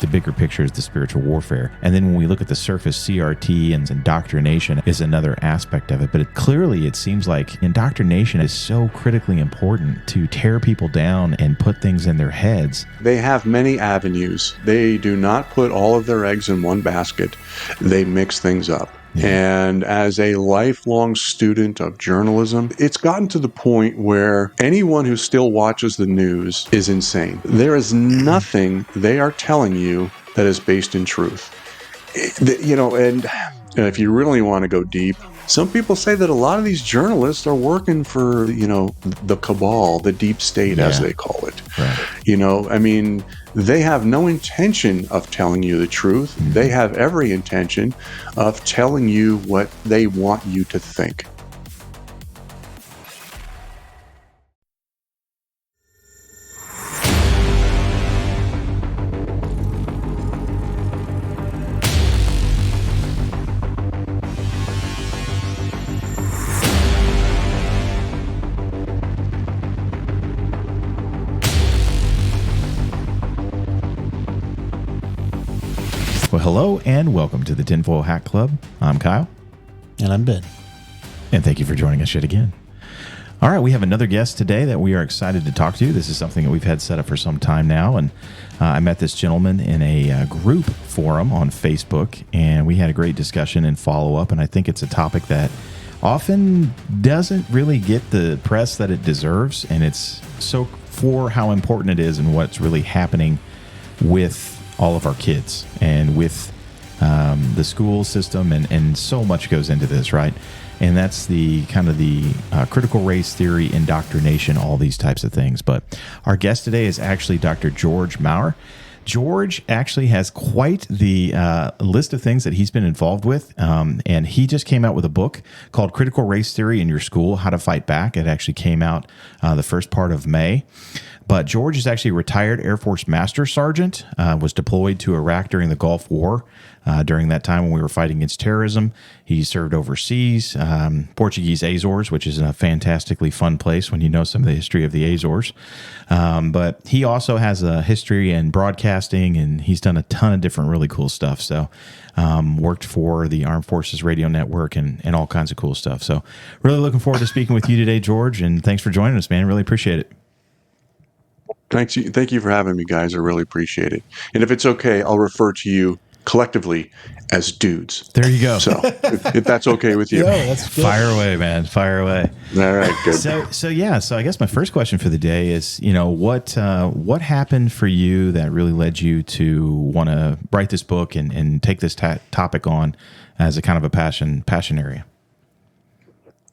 bigger picture is the spiritual warfare. And then when we look at the surface, CRT and indoctrination is another aspect of it. But clearly, it seems like indoctrination is so critically important to tear people down and put things in their heads. They have many avenues. They do not put all of their eggs in one basket. They mix things up. And as a lifelong student of journalism, it's gotten to the point where anyone who still watches the news is insane. There is nothing they are telling you that is based in truth. And if you really want to go deep, some people say that a lot of these journalists are working for, the cabal, the deep state, as they call it. Right. They have no intention of telling you the truth. Mm-hmm. They have every intention of telling you what they want you to think. Well, hello and welcome to the Tinfoil Hack Club. I'm Kyle. And I'm Ben. And thank you for joining us yet again. All right, we have another guest today that we are excited to talk to. This is something that we've had set up for some time now. And I met this gentleman in a group forum on Facebook, and we had a great discussion and follow-up. And I think it's a topic that often doesn't really get the press that it deserves. And it's so for how important it is and what's really happening with all of our kids and with the school system, and so much goes into this, right? And that's the kind of the critical race theory, indoctrination, all these types of things. But our guest today is actually Dr. George Maurer. George actually has quite the list of things that he's been involved with, and he just came out with a book called Critical Race Theory in Your School, How to Fight Back. It actually came out the first part of May. But George is actually a retired Air Force Master Sergeant, was deployed to Iraq during the Gulf War. During that time when we were fighting against terrorism, he served overseas, Portuguese Azores, which is a fantastically fun place when you know some of the history of the Azores. But he also has a history in broadcasting, and he's done a ton of different really cool stuff. So worked for the Armed Forces Radio Network and all kinds of cool stuff. So really looking forward to speaking with you today, George, and thanks for joining us, man. Really appreciate it. Thank you for having me, guys. I really appreciate it. And if it's okay, I'll refer to you collectively as dudes. There you go. So if that's okay with you. Yeah, that's good. Fire away, man. Fire away. All right, good. So I guess my first question for the day is, what happened for you that really led you to want to write this book and take this topic on as a kind of a passion area?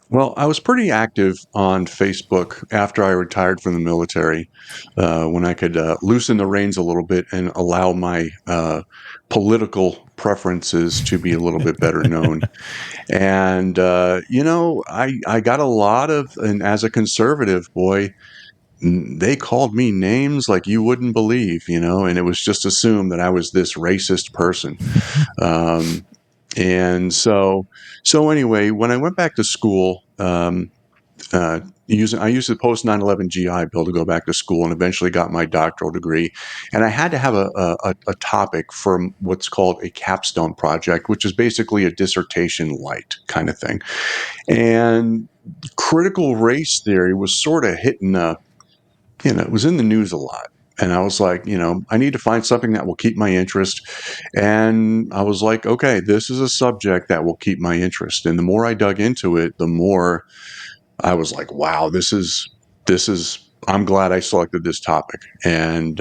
Well, I was pretty active on Facebook after I retired from the military, when I could loosen the reins a little bit and allow my political preferences to be a little bit better known. And, I got a lot of, and as a conservative boy, they called me names like you wouldn't believe, and it was just assumed that I was this racist person. And so anyway, when I went back to school, I used the post 9/11 GI Bill to go back to school, and eventually got my doctoral degree. And I had to have a topic for what's called a capstone project, which is basically a dissertation light kind of thing. And critical race theory was sort of hitting it was in the news a lot. And I was like, I need to find something that will keep my interest. And I was like, okay, this is a subject that will keep my interest. And the more I dug into it, the more I was like, wow, this is, I'm glad I selected this topic. And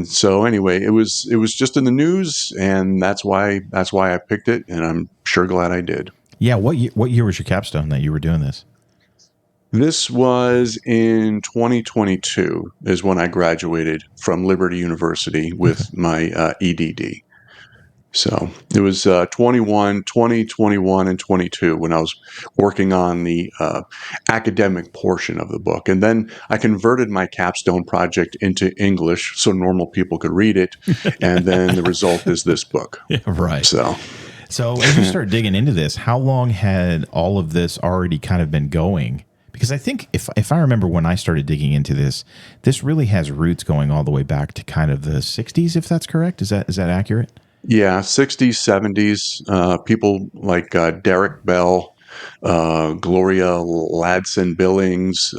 so anyway, it was just in the news, and that's why I picked it. And I'm sure glad I did. Yeah. What year was your capstone that you were doing this? This was in 2022 is when I graduated from Liberty University with my EDD. So it was 20, 21, and 22 when I was working on the academic portion of the book. And then I converted my capstone project into English so normal people could read it. And then the result is this book. Yeah, right. So as you start digging into this, how long had all of this already kind of been going Because I think if I remember when I started digging into this, this really has roots going all the way back to kind of the 60s, if that's correct. Is that accurate? Yeah, 60s, 70s, people like Derek Bell, Gloria Ladson Billings,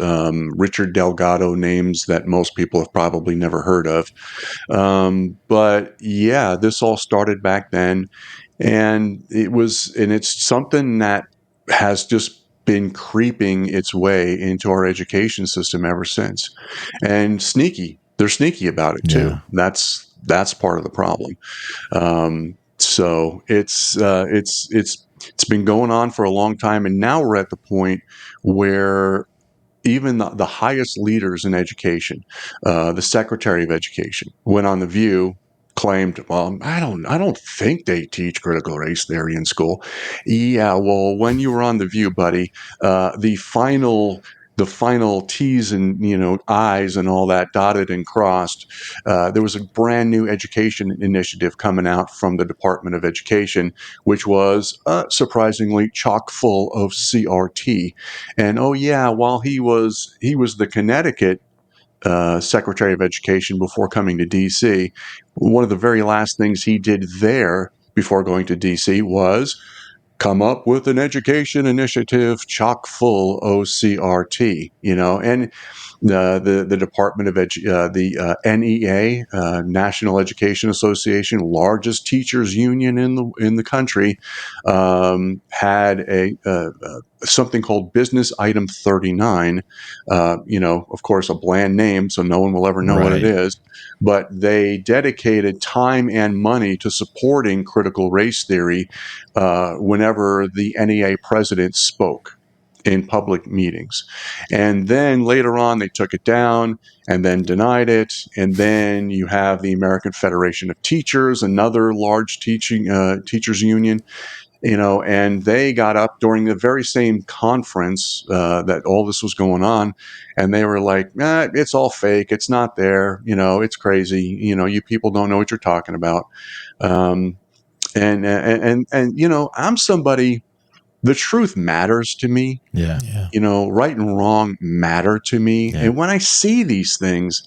Richard Delgado, names that most people have probably never heard of. But yeah, this all started back then, and it's something that has just been creeping its way into our education system ever since. And they're sneaky about it too. Yeah. That's part of the problem. So it's been going on for a long time, and now we're at the point where even the highest leaders in education, the Secretary of Education, went on the View, claimed, "Well, I don't think they teach critical race theory in school." Yeah, well, when you were on the View, buddy, the final T's and I's and all that dotted and crossed. There was a brand new education initiative coming out from the Department of Education, which was surprisingly chock full of CRT. And oh yeah, while he was the Connecticut Secretary of Education before coming to D.C., one of the very last things he did there before going to D.C. was come up with an education initiative chock full OCRT, and the Department of the NEA, National Education Association, largest teachers union in the country, had something called Business Item 39. Of course, a bland name, so no one will ever know what it Right. is. But they dedicated time and money to supporting critical race theory whenever the NEA president spoke in public meetings. And then later on, they took it down and then denied it. And then you have the American Federation of Teachers, another large teachers union, and they got up during the very same conference that all this was going on, and they were like, it's all fake. It's not there. It's crazy. You people don't know what you're talking about. Um, and I'm somebody, the truth matters to me. Yeah. Right and wrong matter to me. Yeah. And when I see these things,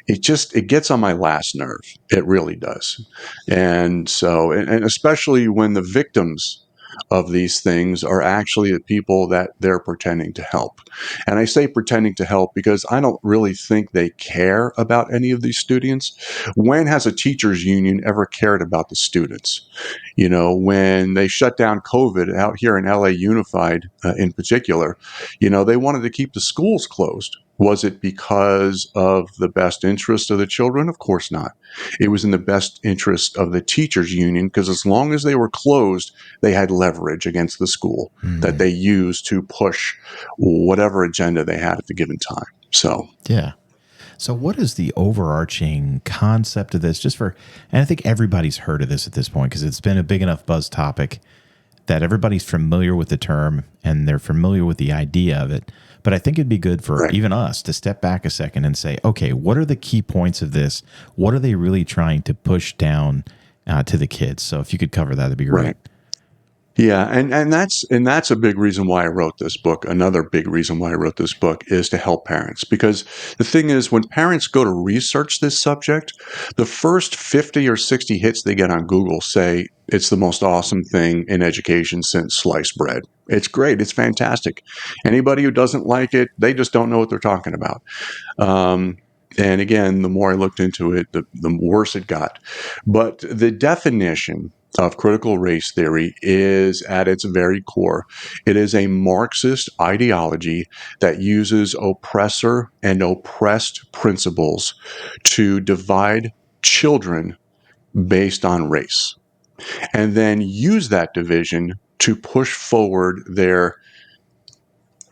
it gets on my last nerve. It really does. And so, and especially when the victims of these things are actually the people that they're pretending to help. And I say pretending to help because I don't really think they care about any of these students. When has a teachers union ever cared about the students? When they shut down COVID out here in LA Unified in particular, they wanted to keep the schools closed. Was it because of the best interest of the children? Of course not. It was in the best interest of the teachers union, because as long as they were closed, they had leverage against the school that they used to push whatever agenda they had at the given time. So, Yeah. So, what is the overarching concept of this? And I think everybody's heard of this at this point because it's been a big enough buzz topic that everybody's familiar with the term and they're familiar with the idea of it. But I think it'd be good for right. even us to step back a second and say, okay, what are the key points of this? What are they really trying to push down to the kids? So, if you could cover that, that'd be great. Right. Yeah, and that's a big reason why I wrote this book. Another big reason why I wrote this book is to help parents, because the thing is, when parents go to research this subject, the first 50 or 60 hits they get on Google say it's the most awesome thing in education since sliced bread. It's great. It's fantastic. Anybody who doesn't like it, they just don't know what they're talking about. Um, and again, the more I looked into it, the worse it got. But the definition of critical race theory is, at its very core, it is a Marxist ideology that uses oppressor and oppressed principles to divide children based on race, and then use that division to push forward their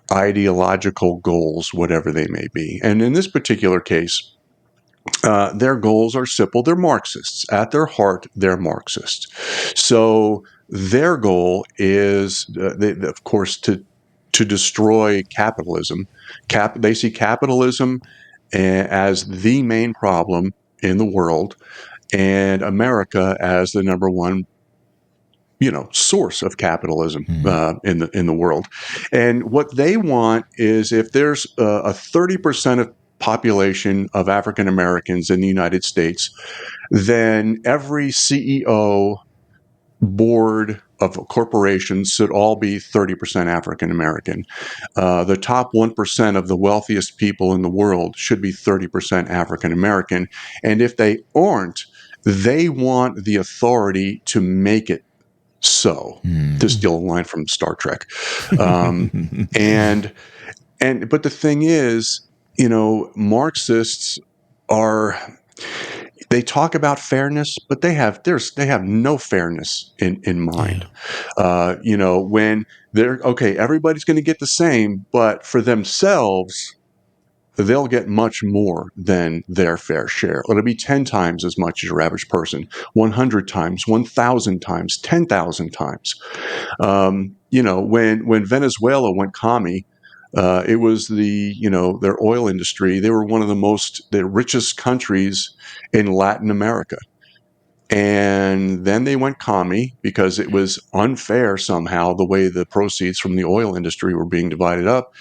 ideological goals, whatever they may be. And in this particular case, their goals are simple. They're Marxists. At their heart, they're Marxists. So their goal is, of course, to destroy capitalism. They see capitalism as the main problem in the world, and America as the number one source of capitalism in the world. And what they want is, if there's a 30% of population of African Americans in the United States, then every CEO, board of corporations should all be 30% African American. The top 1% of the wealthiest people in the world should be 30% African American. And if they aren't, they want the authority to make it so. To steal a line from Star Trek. But the thing is, Marxists they talk about fairness, but they have no fairness in mind. Yeah. When they're okay, everybody's going to get the same, but for themselves, they'll get much more than their fair share. It'll be 10 times as much as your average person, 100 times, 1,000 times, 10,000 times. When Venezuela went commie, it was their oil industry. They were one of the richest countries in Latin America. And then they went commie because it was unfair somehow, the way the proceeds from the oil industry were being divided up.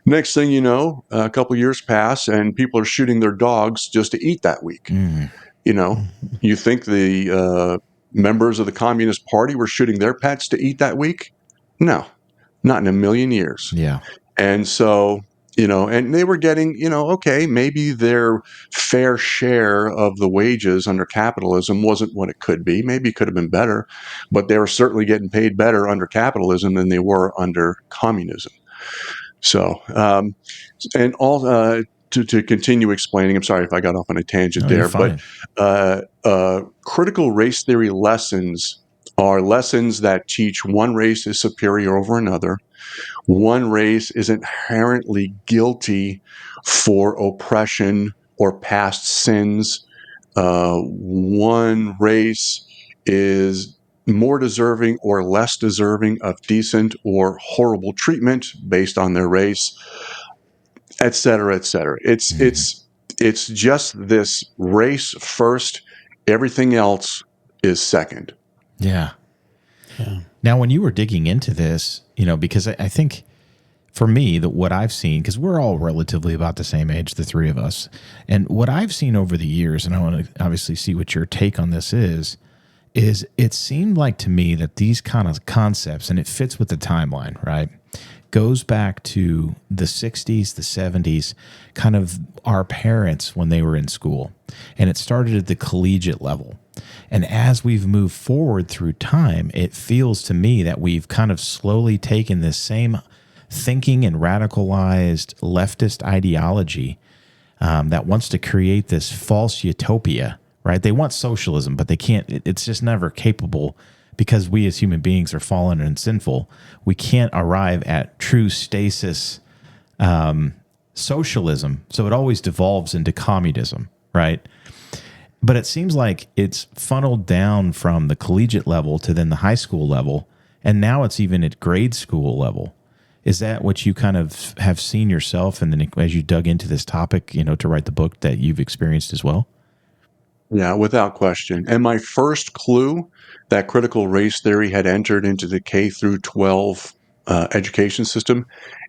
Next thing you know, a couple years pass and people are shooting their dogs just to eat that week. You think the members of the Communist Party were shooting their pets to eat that week? No, not in a million years. Yeah. And so, and they were getting, okay, maybe their fair share of the wages under capitalism wasn't what it could be. Maybe it could have been better, but they were certainly getting paid better under capitalism than they were under communism. So, and all to continue explaining, I'm sorry if I got off on a tangent there, but critical race theory lessons are lessons that teach one race is superior over another. One race is inherently guilty for oppression or past sins. One race is more deserving or less deserving of decent or horrible treatment based on their race, et cetera, et cetera. It's just this race first, everything else is second. Yeah. Yeah. Now, when you were digging into this, because I think for me, that what I've seen, because we're all relatively about the same age, the three of us, and what I've seen over the years, and I want to obviously see what your take on this is it seemed like to me that these kind of concepts, and it fits with the timeline, right, goes back to the 60s, the 70s, kind of our parents when they were in school. And it started at the collegiate level. And as we've moved forward through time, it feels to me that we've kind of slowly taken this same thinking and radicalized leftist ideology that wants to create this false utopia, right? They want socialism, but they can't. It's just never capable because we as human beings are fallen and sinful. We can't arrive at true stasis socialism. So it always devolves into communism, right? But it seems like it's funneled down from the collegiate level to then the high school level, and now it's even at grade school level. Is that what you kind of have seen yourself, and then as you dug into this topic, to write the book, that you've experienced as well? Yeah, without question. And my first clue that critical race theory had entered into the K through 12 education system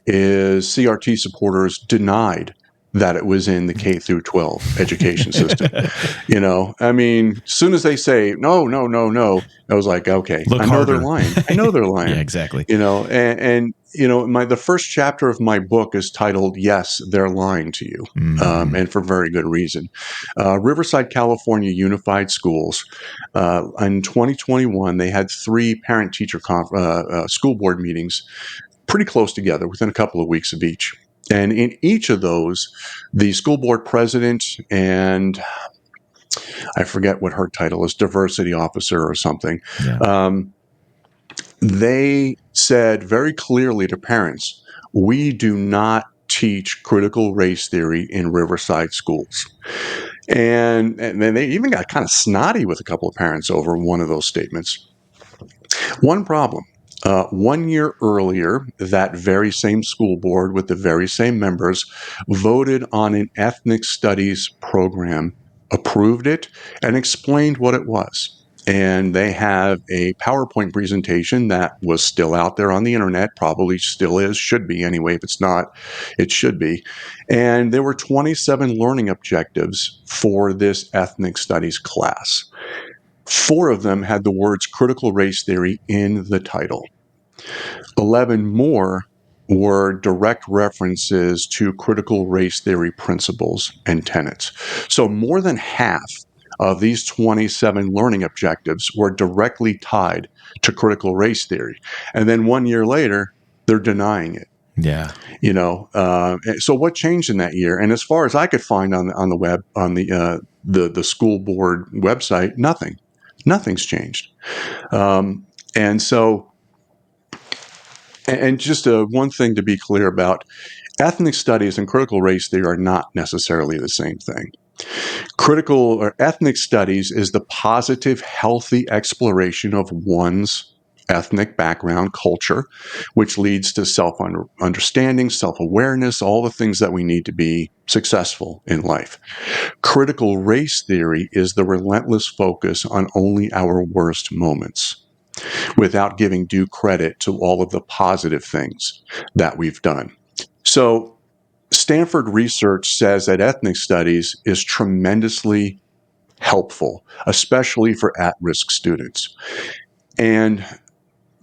is CRT supporters denied that it was in the K through 12 education system. I mean, as soon as they say, no, no, no, no, I was like, okay, Look I know harder. they're lying. I know they're lying. Yeah, exactly. And the first chapter of my book is titled, Yes, They're Lying to You. And for very good reason. Riverside, California Unified Schools, in 2021, they had 3 parent-teacher school board meetings pretty close together within a couple of weeks of each. And in each of those, the school board president and I forget what her title is, diversity officer or something, they said very clearly to parents, we do not teach critical race theory in Riverside schools. And then they even got kind of snotty with a couple of parents over one of those statements. One problem. 1 year earlier, that very same school board with the very same members voted on an ethnic studies program, approved it, and explained what it was. and they have a PowerPoint presentation that was still out there on the internet, probably still is, should be anyway. If it's not, it should be. And there were 27 learning objectives for this ethnic studies class. 4 of them had the words critical race theory in the title. 11 more were direct references to critical race theory principles and tenets. So more than half of these 27 learning objectives were directly tied to critical race theory. And then 1 year later, they're denying it. Yeah. So what changed in that year? And as far as I could find on the web, on the school board website, nothing's changed. And just one thing to be clear about, ethnic studies and critical race theory are not necessarily the same thing. Critical or ethnic studies is the positive, healthy exploration of one's ethnic background, culture, which leads to self-understanding, self-awareness, all the things that we need to be successful in life. Critical race theory is the relentless focus on only our worst moments, without giving due credit to all of the positive things that we've done. So Stanford research says that ethnic studies is tremendously helpful, especially for at-risk students. And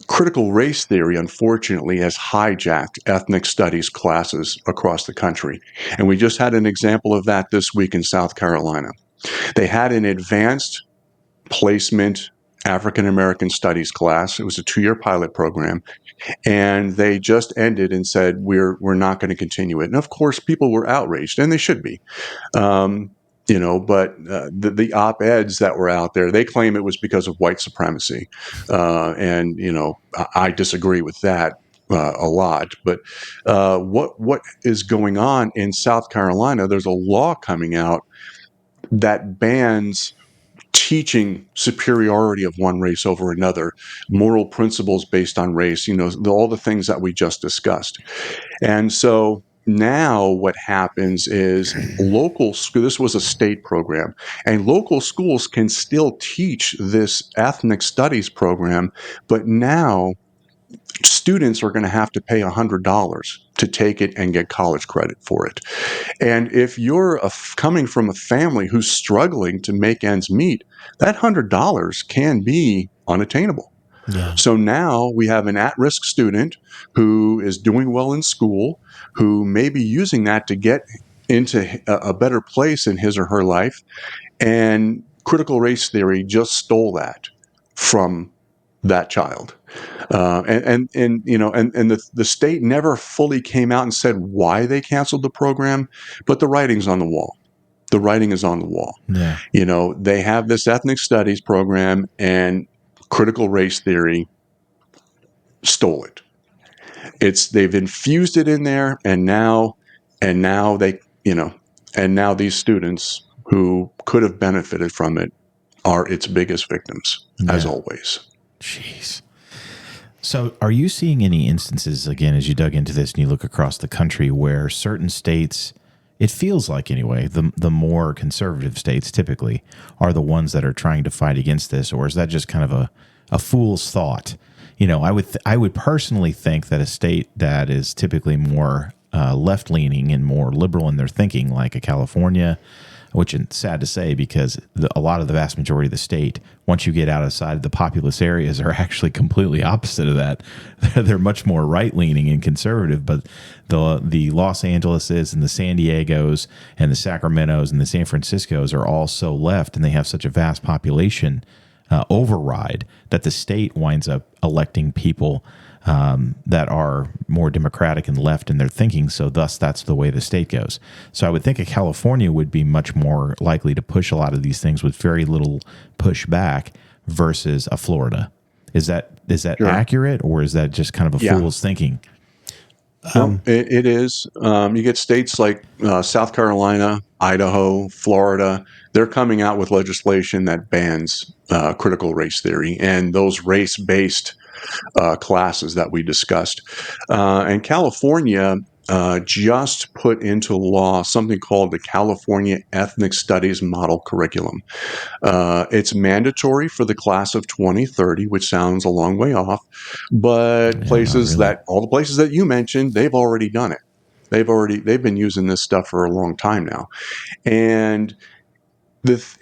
critical race theory, unfortunately, has hijacked ethnic studies classes across the country. And we just had an example of that this week in South Carolina. They had an advanced placement African American studies class. It was a 2-year pilot program, and they just ended and said we're not going to continue it. And of course, people were outraged, and they should be. But the op-eds that were out there, they claim it was because of white supremacy, and I disagree with that a lot. But what is going on in South Carolina? There's a law coming out that bans teaching superiority of one race over another, moral principles based on race, all the things that we just discussed. And so now what happens is this was a state program, and local schools can still teach this ethnic studies program, but now students are going to have to pay $100 to take it and get college credit for it. And if you're coming from a family who's struggling to make ends meet, that $100 can be unattainable. Yeah. So now we have an at-risk student who is doing well in school, who may be using that to get into a better place in his or her life. And critical race theory just stole that from that child. And the state never fully came out and said why they canceled the program, but the writing's on the wall. The writing is on the wall. Yeah. They have this ethnic studies program, and critical race theory stole it. They've infused it in there, and now these students who could have benefited from it are its biggest victims, as always. Jeez. So are you seeing any instances, again, as you dug into this and you look across the country, where certain states, it feels like anyway, the more conservative states typically are the ones that are trying to fight against this? Or is that just kind of a fool's thought? I would personally think that a state that is typically more left-leaning and more liberal in their thinking, like a California, which is sad to say because a lot of the vast majority of the state, once you get outside the populous areas, are actually completely opposite of that. They're much more right-leaning and conservative, but the Los Angeleses and the San Diegos and the Sacramentos and the San Franciscos are all so left, and they have such a vast population override that the state winds up electing people that are more democratic and left in their thinking. So thus, that's the way the state goes. So I would think a California would be much more likely to push a lot of these things with very little pushback versus a Florida. Is that Sure. accurate, or is that just kind of a fool's thinking? It is. You get states like South Carolina, Idaho, Florida. They're coming out with legislation that bans critical race theory and those race-based classes that we discussed. And California, just put into law something called the California Ethnic Studies Model Curriculum. It's mandatory for the class of 2030, which sounds a long way off, but all the places that you mentioned, they've already done it. They've been using this stuff for a long time now, and it's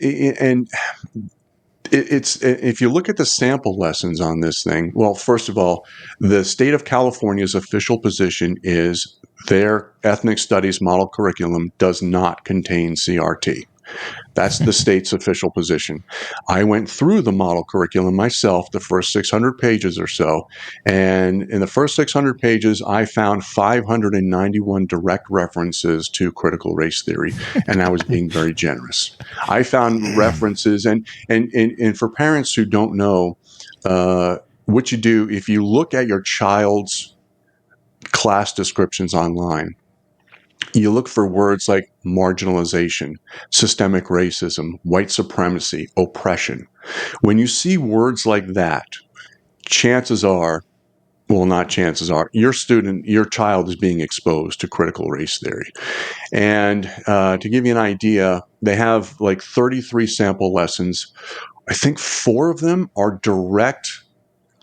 if you look at the sample lessons on this thing, well, first of all, the state of California's official position is their ethnic studies model curriculum does not contain CRT. That's the state's official position. I went through the model curriculum myself, the first 600 pages or so. And in the first 600 pages, I found 591 direct references to critical race theory. And I was being very generous. I found references, and for parents who don't know, what you do, if you look at your child's class descriptions online, you look for words like marginalization, systemic racism, white supremacy, oppression. When you see words like that, chances are, well, not chances are, your child is being exposed to critical race theory. And to give you an idea, they have like 33 sample lessons. I think 4 of them are direct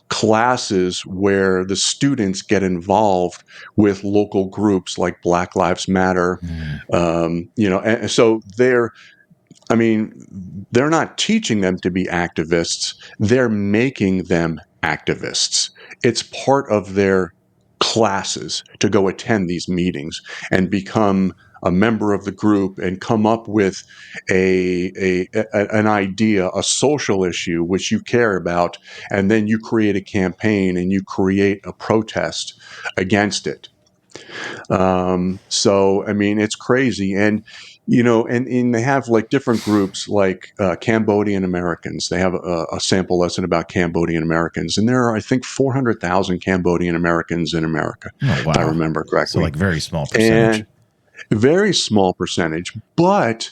classes where the students get involved with local groups like Black Lives Matter. And so they're not teaching them to be activists. They're making them activists. It's part of their classes to go attend these meetings and become a member of the group and come up with an idea, a social issue which you care about, and then you create a campaign and you create a protest against it. So it's crazy. And and they have like different groups like Cambodian Americans. They have a sample lesson about Cambodian Americans, and there are, I think, 400,000 Cambodian Americans in America. Oh, wow. If I remember correctly. So like very small percentage. And very small percentage. But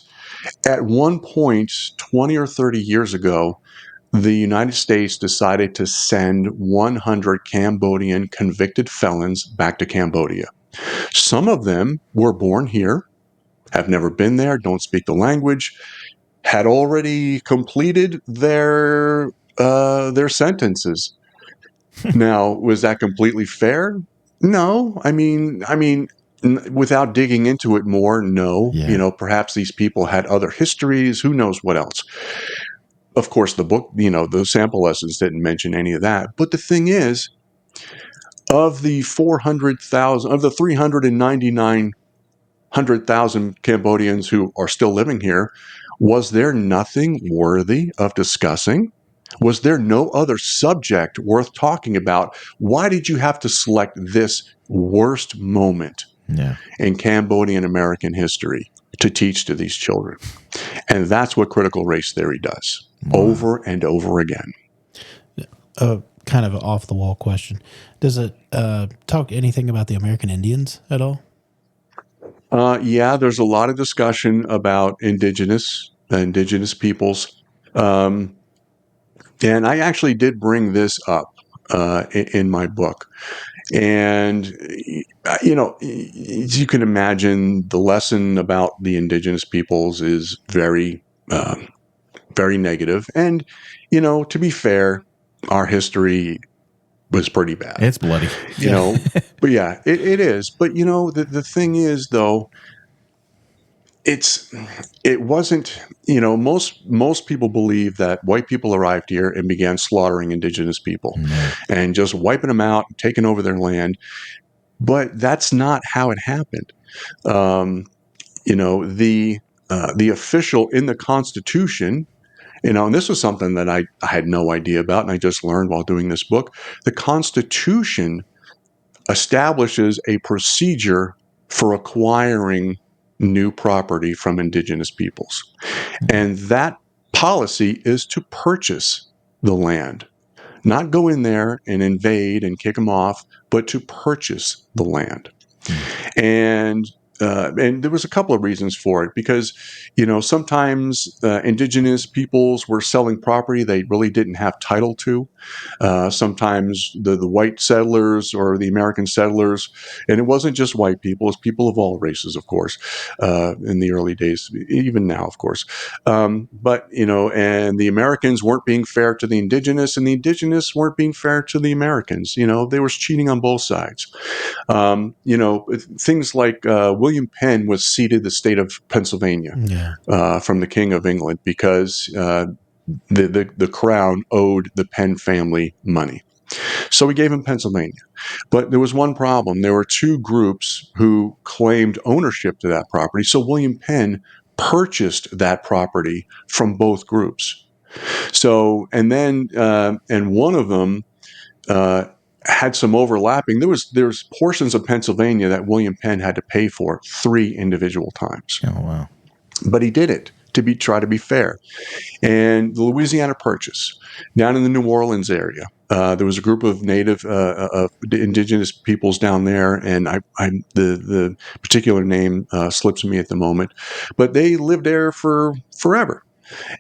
at one point, 20 or 30 years ago, the United States decided to send 100 Cambodian convicted felons back to Cambodia. Some of them were born here, have never been there, don't speak the language, had already completed their sentences. Now, was that completely fair? No. Without digging into it more, no. Yeah. Perhaps these people had other histories. Who knows what else? Of course, the book, the sample lessons didn't mention any of that. But the thing is, of the 400,000, of the 399,000 Cambodians who are still living here, was there nothing worthy of discussing? Was there no other subject worth talking about? Why did you have to select this worst moment in Cambodian American history to teach to these children? And that's what critical race theory does over and over again. Kind of an off-the-wall question. Does it talk anything about the American Indians at all? Yeah, there's a lot of discussion about indigenous peoples. And I actually did bring this up in my book. And, as you can imagine, the lesson about the indigenous peoples is very, very negative. And, to be fair, our history was pretty bad. It's bloody. But yeah, it is. But, the thing is, though, it wasn't, most people believe that white people arrived here and began slaughtering indigenous people and just wiping them out, taking over their land. But that's not how it happened. The official in the Constitution, and this was something that I had no idea about, and I just learned while doing this book. The Constitution establishes a procedure for acquiring new property from indigenous peoples. And that policy is to purchase the land, not go in there and invade and kick them off, but to purchase the land. And and there was a couple of reasons for it, because, sometimes indigenous peoples were selling property they really didn't have title to. Sometimes the white settlers or the American settlers, and it wasn't just white people, it's people of all races, of course, in the early days, even now, of course. But, and the Americans weren't being fair to the indigenous, and the indigenous weren't being fair to the Americans. There was cheating on both sides. Things like William Penn was ceded the state of Pennsylvania from the King of England because the crown owed the Penn family money. So he gave him Pennsylvania. But there was one problem. There were two groups who claimed ownership to that property. So William Penn purchased that property from both groups. So, and then, and one of them had some overlapping. There's portions of Pennsylvania that William Penn had to pay for 3 individual times. Oh, wow. But he did it to try to be fair. And the Louisiana Purchase, down in the New Orleans area, there was a group of native, indigenous peoples down there, and the particular name slips me at the moment, but they lived there for forever,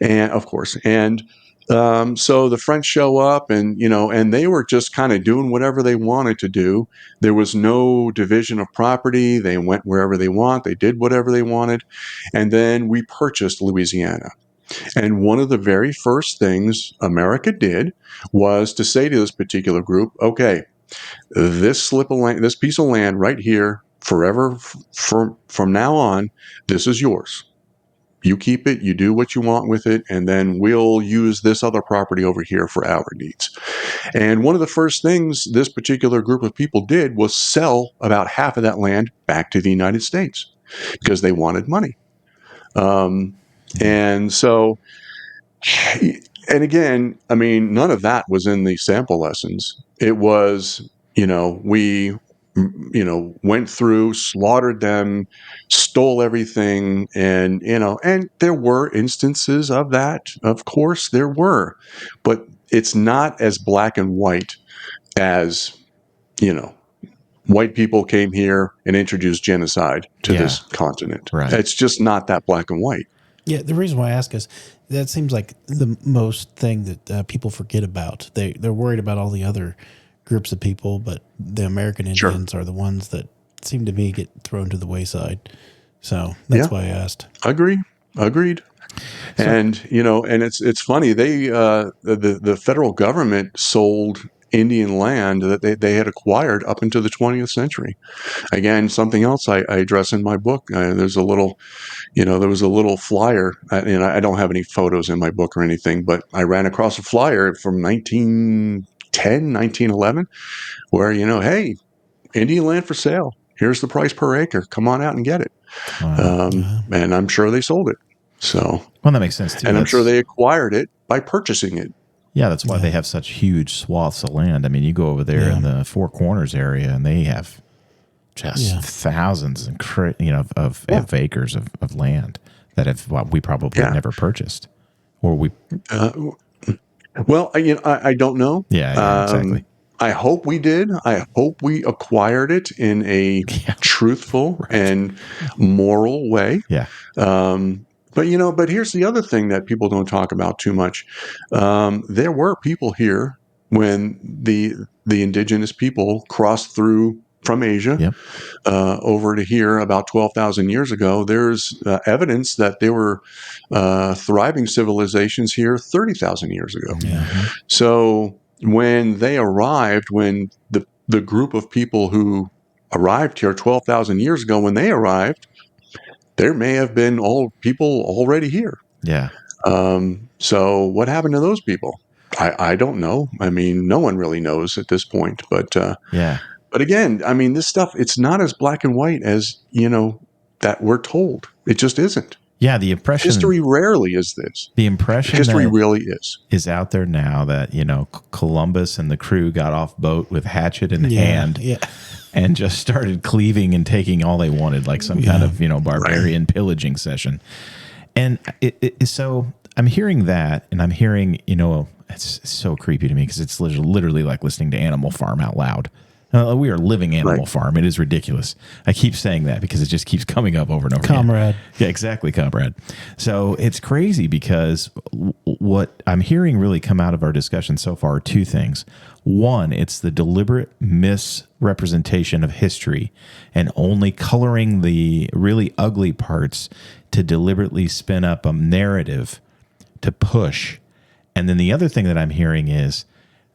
and of course, and so the French show up, and and they were just kind of doing whatever they wanted to do. There was no division of property. They went wherever they want. They did whatever they wanted, and then we purchased Louisiana. And one of the very first things America did was to say to this particular group, okay, this slip of land, this piece of land right here, forever, from now on, this is yours. You keep it, you do what you want with it, and then we'll use this other property over here for our needs. And one of the first things this particular group of people did was sell about half of that land back to the United States because they wanted money. And so, and again, I mean, none of that was in the sample lessons. It was, we, went through, slaughtered them, stole everything. And, and there were instances of that. Of course, there were. But it's not as black and white as, white people came here and introduced genocide to this continent. Right. It's just not that black and white. Yeah, the reason why I ask is that seems like the most thing that people forget about. They're worried about all the other groups of people, but the American Indians are the ones that seem to me get thrown to the wayside. So that's why I asked. Agreed. So, and and it's funny, they the federal government sold Indian land that they had acquired up into the 20th century. Again, something else I address in my book. There's a little, there was a little flyer, and I don't have any photos in my book or anything, but I ran across a flyer from 1910, 1911, where, hey, Indian land for sale. Here's the price per acre. Come on out and get it. Wow. And I'm sure they sold it. So, well, that makes sense too. And I'm sure they acquired it by purchasing it. Yeah, that's why they have such huge swaths of land. I mean, you go over there in the Four Corners area, and they have just thousands and of acres of land that we probably never purchased, or we. Well, I don't know. Yeah, exactly. I hope we did. I hope we acquired it in a truthful and moral way. Yeah. But here's the other thing that people don't talk about too much. There were people here when the indigenous people crossed through from Asia over to here about 12,000 years ago. There's evidence that there were thriving civilizations here 30,000 years ago. Mm-hmm. So when they arrived, when the group of people who arrived here 12,000 years ago, when they arrived, there may have been all people already here. Yeah. So what happened to those people? I don't know. I mean, no one really knows at this point. But But again, I mean, this stuff, it's not as black and white as that we're told. It just isn't. Yeah, the impression. History rarely is this. The impression history that really is out there now that Columbus and the crew got off boat with hatchet in hand. Yeah. And just started cleaving and taking all they wanted, like some kind of, barbarian pillaging session. And so I'm hearing that, and I'm hearing, it's so creepy to me because it's literally like listening to Animal Farm out loud. We are living Animal Right. Farm. It is ridiculous. I keep saying that because it just keeps coming up over and over Comrade. again. Yeah, exactly, comrade. So it's crazy because what I'm hearing really come out of our discussion so far are two things. One, it's the deliberate misrepresentation of history and only coloring the really ugly parts to deliberately spin up a narrative to push. And then the other thing that I'm hearing is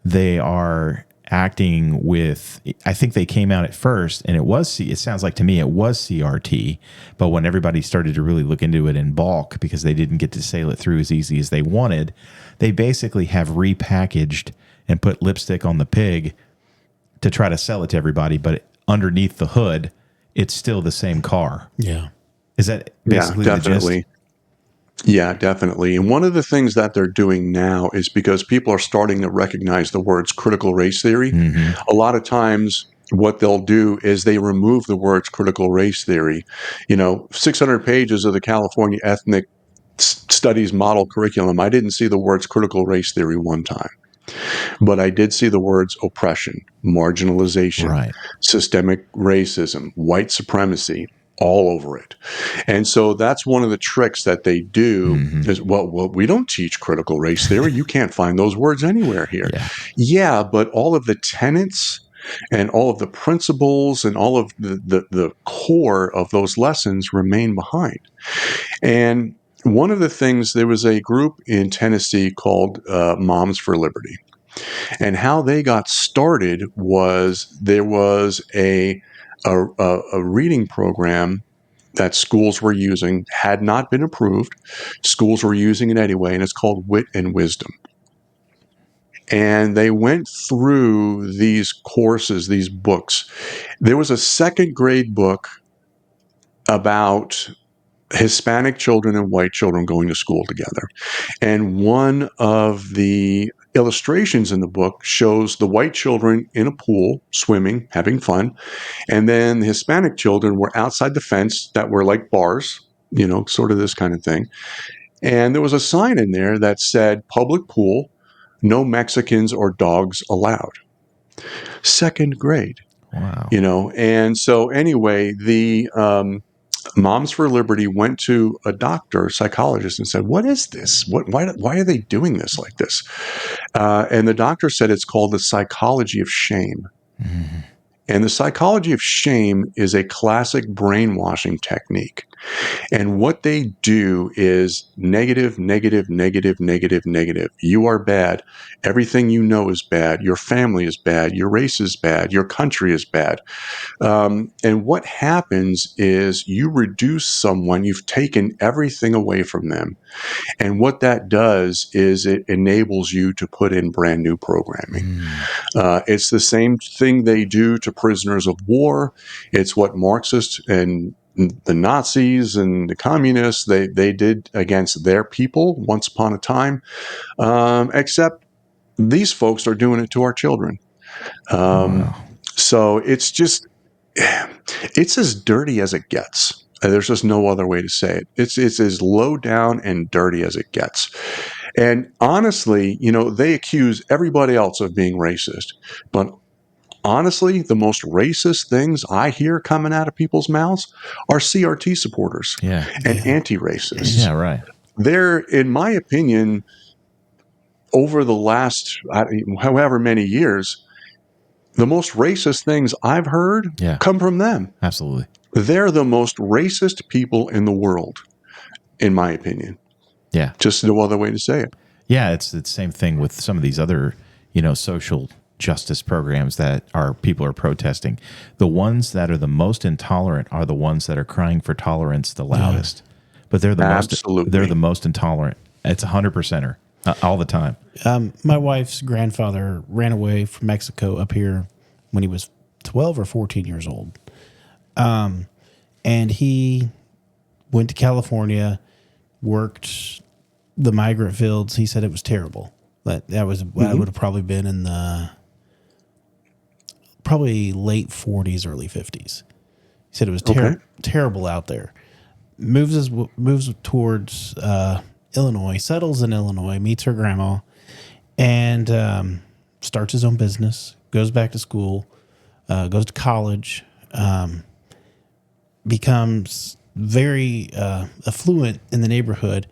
they are acting with, I think they came out at first and it sounds like to me it was CRT, but when everybody started to really look into it in bulk because they didn't get to sail it through as easy as they wanted, they basically have repackaged and put lipstick on the pig to try to sell it to everybody, but underneath the hood, it's still the same car. Yeah. Is that basically the gist? Yeah, definitely. And one of the things that they're doing now is because people are starting to recognize the words critical race theory. A lot of times, what they'll do is they remove the words critical race theory. 600 pages of the California Ethnic Studies model curriculum, I didn't see the words critical race theory one time. But I did see the words oppression, marginalization, Right. systemic racism, white supremacy all over it. And so that's one of the tricks that they do is, well, we don't teach critical race theory. You can't find those words anywhere here. Yeah, but all of the tenets and all of the principles and all of the core of those lessons remain behind. And one of the things, there was a group in Tennessee called Moms for Liberty. And how they got started was there was a reading program that schools were using, had not been approved. Schools were using it anyway, and it's called Wit and Wisdom. And they went through these courses, these books. There was a second grade book about Hispanic children and white children going to school together. And one of the illustrations in the book shows the white children in a pool, swimming, having fun. And then the Hispanic children were outside the fence that were like bars, sort of this kind of thing. And there was a sign in there that said, public pool, no Mexicans or dogs allowed. Second grade. Wow. And so anyway, the Moms for Liberty went to a doctor, psychologist, and said, "What is this? Why are they doing this like this?" And the doctor said it's called the psychology of shame. And the psychology of shame is a classic brainwashing technique. And what they do is negative, negative, negative, negative, negative. You are bad. Everything you know is bad. Your family is bad. Your race is bad. Your country is bad. And what happens is you reduce someone, you've taken everything away from them. And what that does is it enables you to put in brand new programming. It's the same thing they do to prisoners of war. It's what Marxists and the Nazis and the communists, they did against their people once upon a time, except these folks are doing it to our children. So it's just, it's as dirty as it gets. There's just no other way to say it. It's as low down and dirty as it gets. And honestly, they accuse everybody else of being racist. But honestly, the most racist things I hear coming out of people's mouths are CRT supporters and anti-racists. Yeah, right. They're, in my opinion, over the last however many years, the most racist things I've heard come from them. Absolutely. They're the most racist people in the world, in my opinion. Yeah. Just no other way to say it. Yeah, it's the same thing with some of these other, social justice programs that people are protesting. The ones that are the most intolerant are the ones that are crying for tolerance the loudest. But they're the most intolerant. It's 100%er all the time. My wife's grandfather ran away from Mexico up here when he was 12 or 14 years old. And he went to California, worked the migrant fields. He said it was terrible. That was I would have probably been in the late 40s, early 50s. He said it was terrible out there. Moves towards Illinois, settles in Illinois, meets her grandma, and starts his own business, goes back to school, goes to college, becomes very affluent in the neighborhood,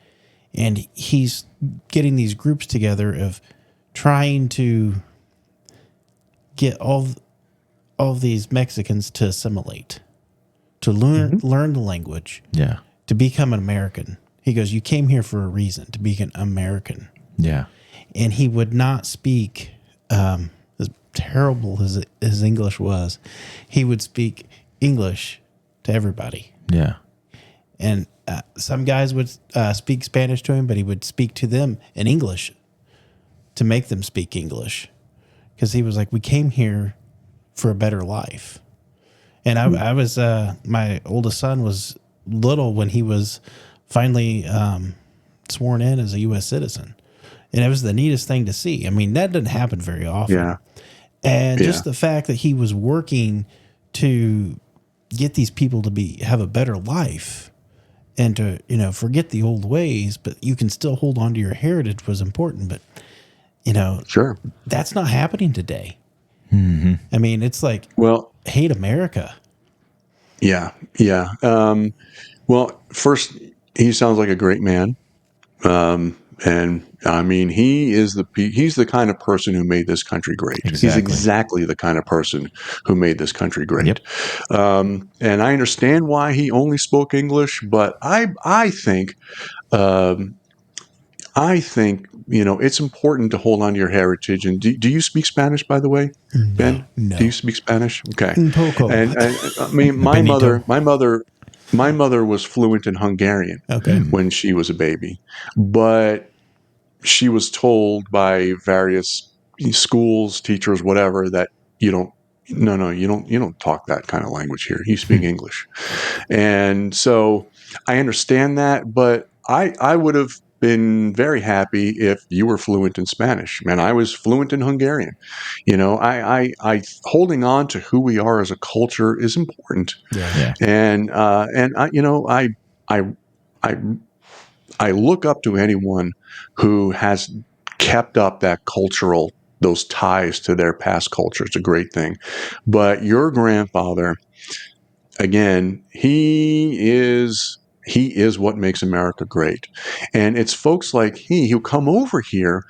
and he's getting these groups together of trying to get all of these Mexicans to assimilate, to learn the language, to become an American. He goes, you came here for a reason, to be an American. Yeah. And he would not speak, as terrible as his English was, he would speak English to everybody. Yeah. And some guys would speak Spanish to him, but he would speak to them in English to make them speak English. Because he was like, we came here for a better life. And I was, my oldest son was little when he was finally sworn in as a U.S. citizen. And it was the neatest thing to see. I mean, that doesn't happen very often. Yeah. And just the fact that he was working to get these people to have a better life and to, forget the old ways, but you can still hold on to your heritage was important. But, Sure. that's not happening today. Mm-hmm. I mean, it's like, hate America. Yeah. Yeah. Well, first, he sounds like a great man. And I mean, he's the kind of person who made this country great. Exactly. He's exactly the kind of person who made this country great. Yep. And I understand why he only spoke English, but I think, it's important to hold on to your heritage. And do you speak Spanish, by the way, Ben? No. Do you speak Spanish? Okay. Un poco. And I mean, my mother was fluent in Hungarian when she was a baby, but she was told by various schools, teachers, whatever, that you don't talk that kind of language here. You speak English. And so I understand that, but I would have been very happy if you were fluent in Spanish, and I was fluent in Hungarian. I holding on to who we are as a culture is important. Yeah. And I look up to anyone who has kept up those ties to their past culture. It's a great thing. But your grandfather, again, he is what makes America great. And it's folks like he who come over here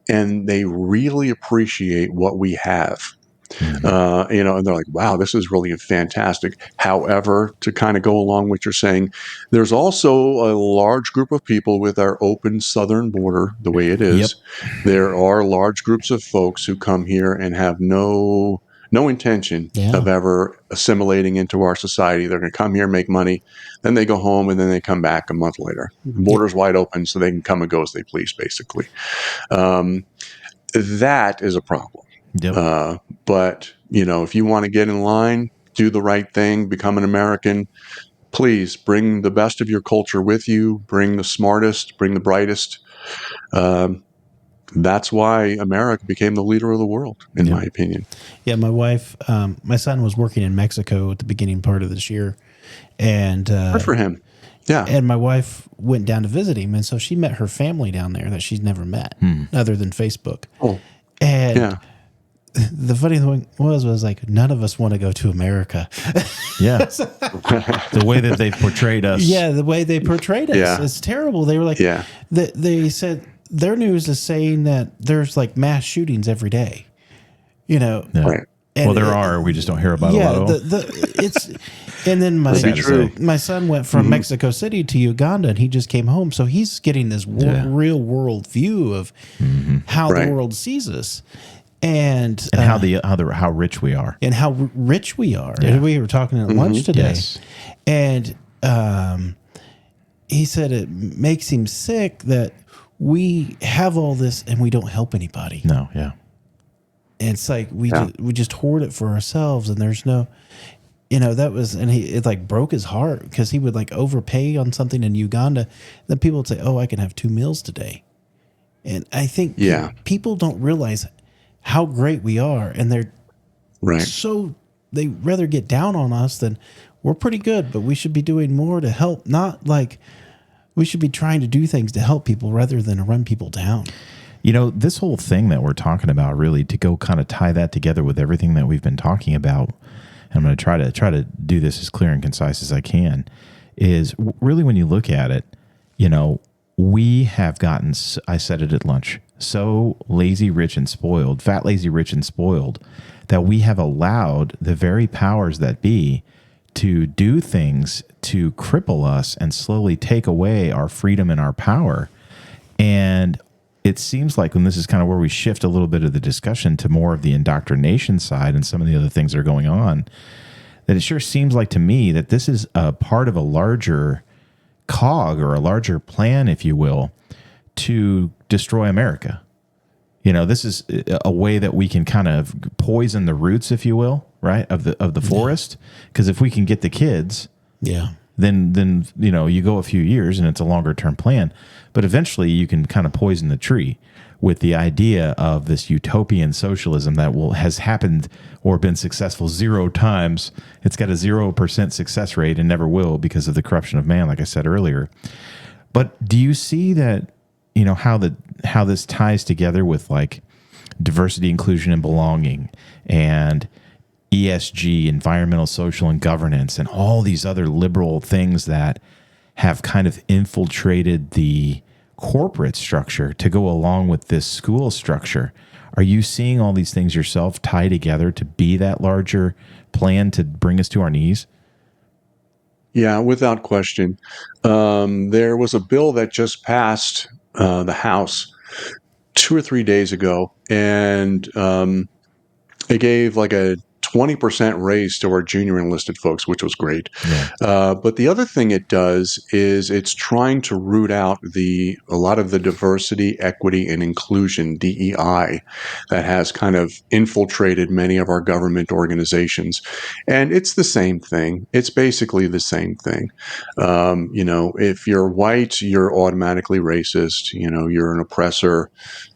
and they really appreciate what we have. And they're like, wow, this is really fantastic. However, to kind of go along with what you're saying, there's also a large group of people with our open southern border, the way it is. Yep. There are large groups of folks who come here and have no intention of ever assimilating into our society. They're going to come here, make money, then they go home, and then they come back a month later. The border's wide open, so they can come and go as they please, basically. That is a problem. Yep. But, if you want to get in line, do the right thing, become an American, please bring the best of your culture with you, bring the smartest, bring the brightest. That's why America became the leader of the world, in my opinion. Yeah, my son was working in Mexico at the beginning part of this year. And good for him. Yeah. And my wife went down to visit him, and so she met her family down there that she's never met other than Facebook. Oh. And the funny thing was like, none of us want to go to America. Yeah. The way that they portrayed us. Yeah, the way they portrayed us. Yeah. It's terrible. They were like, they said their news is saying that there's like mass shootings every day. Yeah. Right. Well, there are. We just don't hear about it a little. And then my son went from Mexico City to Uganda, and he just came home. So he's getting this real world view of how the world sees us. And how rich we are. And how rich we are. Yeah. And we were talking at lunch today. Yes. And he said it makes him sick that we have all this and we don't help anybody. No, yeah. And it's like we just hoard it for ourselves, and there's no, it like broke his heart because he would like overpay on something in Uganda. Then people would say, "Oh, I can have 2 meals today," and I think people don't realize how great we are, and they're so they rather get down on us than we're pretty good, but we should be doing more to help. Not like we should be trying to do things to help people rather than to run people down. This whole thing that we're talking about, really, to go kind of tie that together with everything that we've been talking about, and I'm going to try to do this as clear and concise as I can, is really when you look at it, we have gotten, I said it at lunch, so lazy, rich, and spoiled, fat, lazy, rich, and spoiled, that we have allowed the very powers that be to do things to cripple us and slowly take away our freedom and our power. And it seems like, and this is kind of where we shift a little bit of the discussion to more of the indoctrination side and some of the other things that are going on, that it sure seems like to me that this is a part of a larger cog or a larger plan, if you will, to destroy America. This is a way that we can kind of poison the roots, if you will, right, of the forest. Because if we can get the kids, then you go a few years and it's a longer term plan. But eventually you can kind of poison the tree with the idea of this utopian socialism that has happened or been successful 0 times. It's got a 0% success rate and never will because of the corruption of man, like I said earlier. But do you see that, how this ties together with like diversity, inclusion, and belonging, and ESG, environmental, social, and governance, and all these other liberal things that have kind of infiltrated the corporate structure to go along with this school structure? Are you seeing all these things yourself tie together to be that larger plan to bring us to our knees? Yeah, without question. There was a bill that just passed the House 2 or 3 days ago, and it gave like a 20% raise to our junior enlisted folks, which was great. Yeah. But the other thing it does is it's trying to root out a lot of the diversity, equity, and inclusion, DEI, that has kind of infiltrated many of our government organizations. And it's the same thing. It's basically the same thing. If you're white, you're automatically racist. You're an oppressor.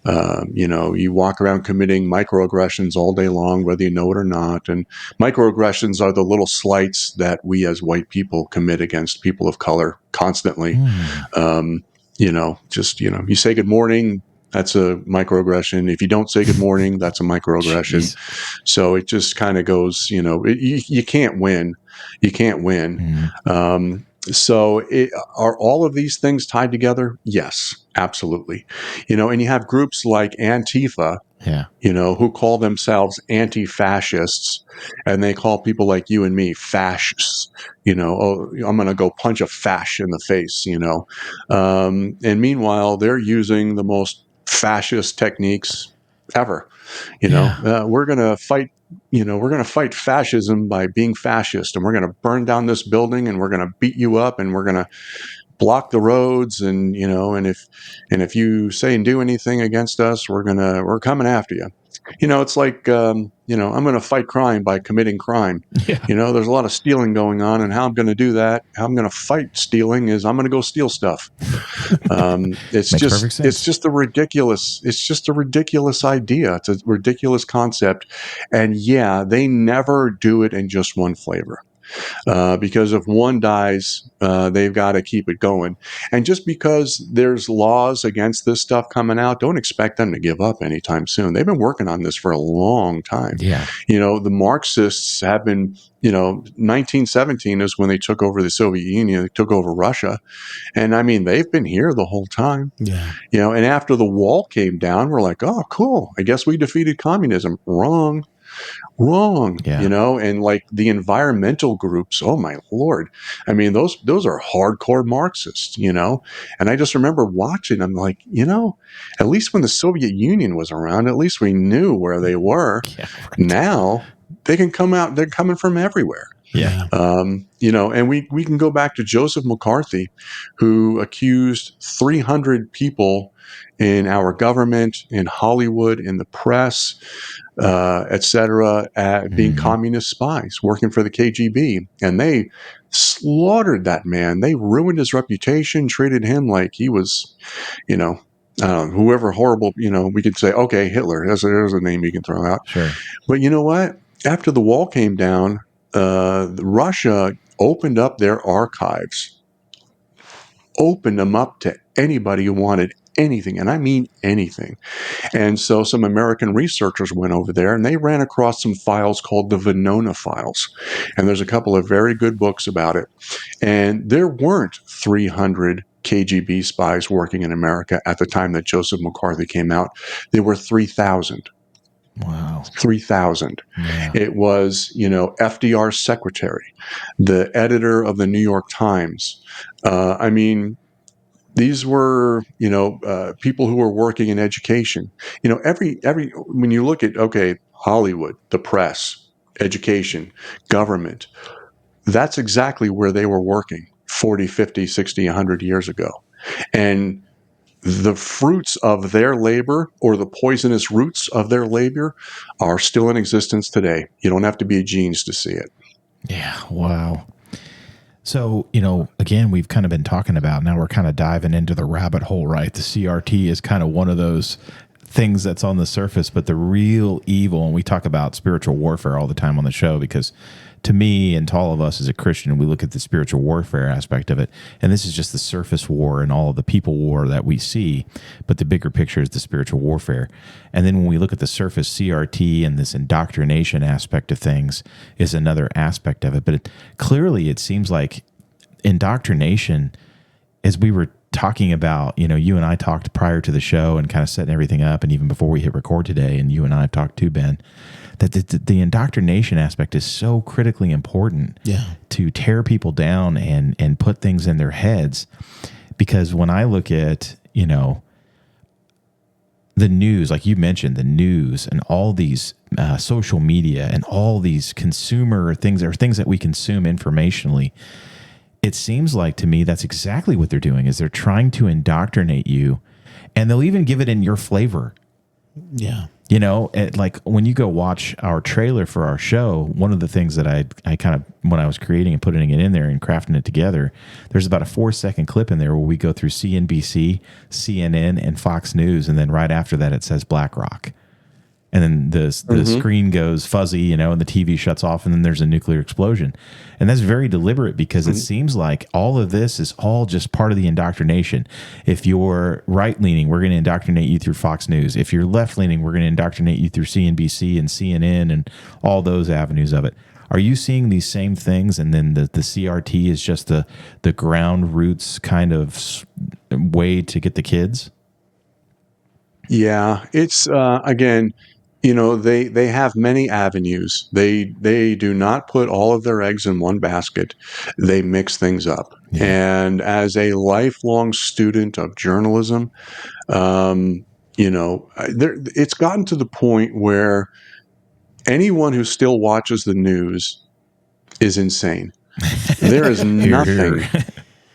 You walk around committing microaggressions all day long, whether you know it or not. And microaggressions are the little slights that we as white people commit against people of color constantly. You say good morning, that's a microaggression. If you don't say good morning, that's a microaggression. Jeez. So it just kind of goes, you can't win. You can't win. So are all of these things tied together? Yes, absolutely. And you have groups like Antifa, who call themselves anti-fascists, and they call people like you and me fascists. I'm going to go punch a fash in the face, and meanwhile, they're using the most fascist techniques ever. We're going to fight. We're going to fight fascism by being fascist, and we're going to burn down this building, and we're going to beat you up, and we're going to block the roads, and if you say and do anything against us, we're coming after you. It's like I'm going to fight crime by committing crime. Yeah. There's a lot of stealing going on, and how I'm going to do that, how I'm going to fight stealing, is I'm going to go steal stuff. It's Makes perfect sense. It's just a ridiculous idea. It's a ridiculous concept, and they never do it in just one flavor. Because if one dies, they've got to keep it going. And just because there's laws against this stuff coming out, don't expect them to give up anytime soon. They've been working on this for a long time. Yeah. The Marxists have been, 1917 is when they took over the Soviet Union, they took over Russia. And I mean, they've been here the whole time. Yeah. And after the wall came down, we're like, oh, cool. I guess we defeated communism. Wrong. Yeah. And like the environmental groups, oh my Lord. I mean, those are hardcore Marxists, and I just remember watching them like, at least when the Soviet Union was around, at least we knew where they were. Yeah, right. Now they can come out, they're coming from everywhere. Yeah. And we can go back to Joseph McCarthy, who accused 300 people in our government, in Hollywood, in the press, etc., being communist spies working for the KGB. And they slaughtered that man. They ruined his reputation, treated him like he was, whoever horrible, we could say, okay, Hitler, there's a name you can throw out. Sure. But you know what? After the wall came down, Russia opened up their archives, opened them up to anybody who wanted anything, and I mean anything. And so some American researchers went over there and they ran across some files called the Venona files. And there's a couple of very good books about it. And there weren't 300 KGB spies working in America at the time that Joseph McCarthy came out. There were 3,000. Wow. 3,000. Yeah. It was, FDR's secretary, the editor of the New York Times. I mean, these were, people who were working in education. When you look at, Hollywood, the press, education, government, that's exactly where they were working 40, 50, 60, 100 years ago. And the fruits of their labor, or the poisonous roots of their labor, are still in existence today. You don't have to be a genius to see it. Yeah. Wow. So, again, we've kind of been talking about, now we're kind of diving into the rabbit hole, right? The CRT is kind of one of those things that's on the surface, but the real evil, and we talk about spiritual warfare all the time on the show, because to me and to all of us as a Christian, we look at the spiritual warfare aspect of it, and this is just the surface war and all of the people war that we see, but the bigger picture is the spiritual warfare. And then when we look at the surface CRT and this indoctrination aspect of things is another aspect of it. But clearly it seems like indoctrination, as we were talking about, you and I talked prior to the show and kind of setting everything up, and even before we hit record today, and you and I have talked too, Ben, that the indoctrination aspect is so critically important to tear people down and put things in their heads. Because when I look at, the news, like you mentioned, the news and all these social media and all these consumer things, or things that we consume informationally, it seems like to me that's exactly what they're doing, is they're trying to indoctrinate you, and they'll even give it in your flavor. Yeah. Like when you go watch our trailer for our show, one of the things that I kind of, when I was creating and putting it in there and crafting it together, there's about a 4-second clip in there where we go through CNBC, CNN, and Fox News, and then right after that it says BlackRock. And then the screen goes fuzzy, and the TV shuts off, and then there's a nuclear explosion. And that's very deliberate, because it seems like all of this is all just part of the indoctrination. If you're right-leaning, we're going to indoctrinate you through Fox News. If you're left-leaning, we're going to indoctrinate you through CNBC and CNN and all those avenues of it. Are you seeing these same things, and then the CRT is just the ground roots kind of way to get the kids? Yeah, it's, again, they have many avenues. They do not put all of their eggs in one basket. They mix things up. Yeah. And as a lifelong student of journalism, it's gotten to the point where anyone who still watches the news is insane. There is nothing.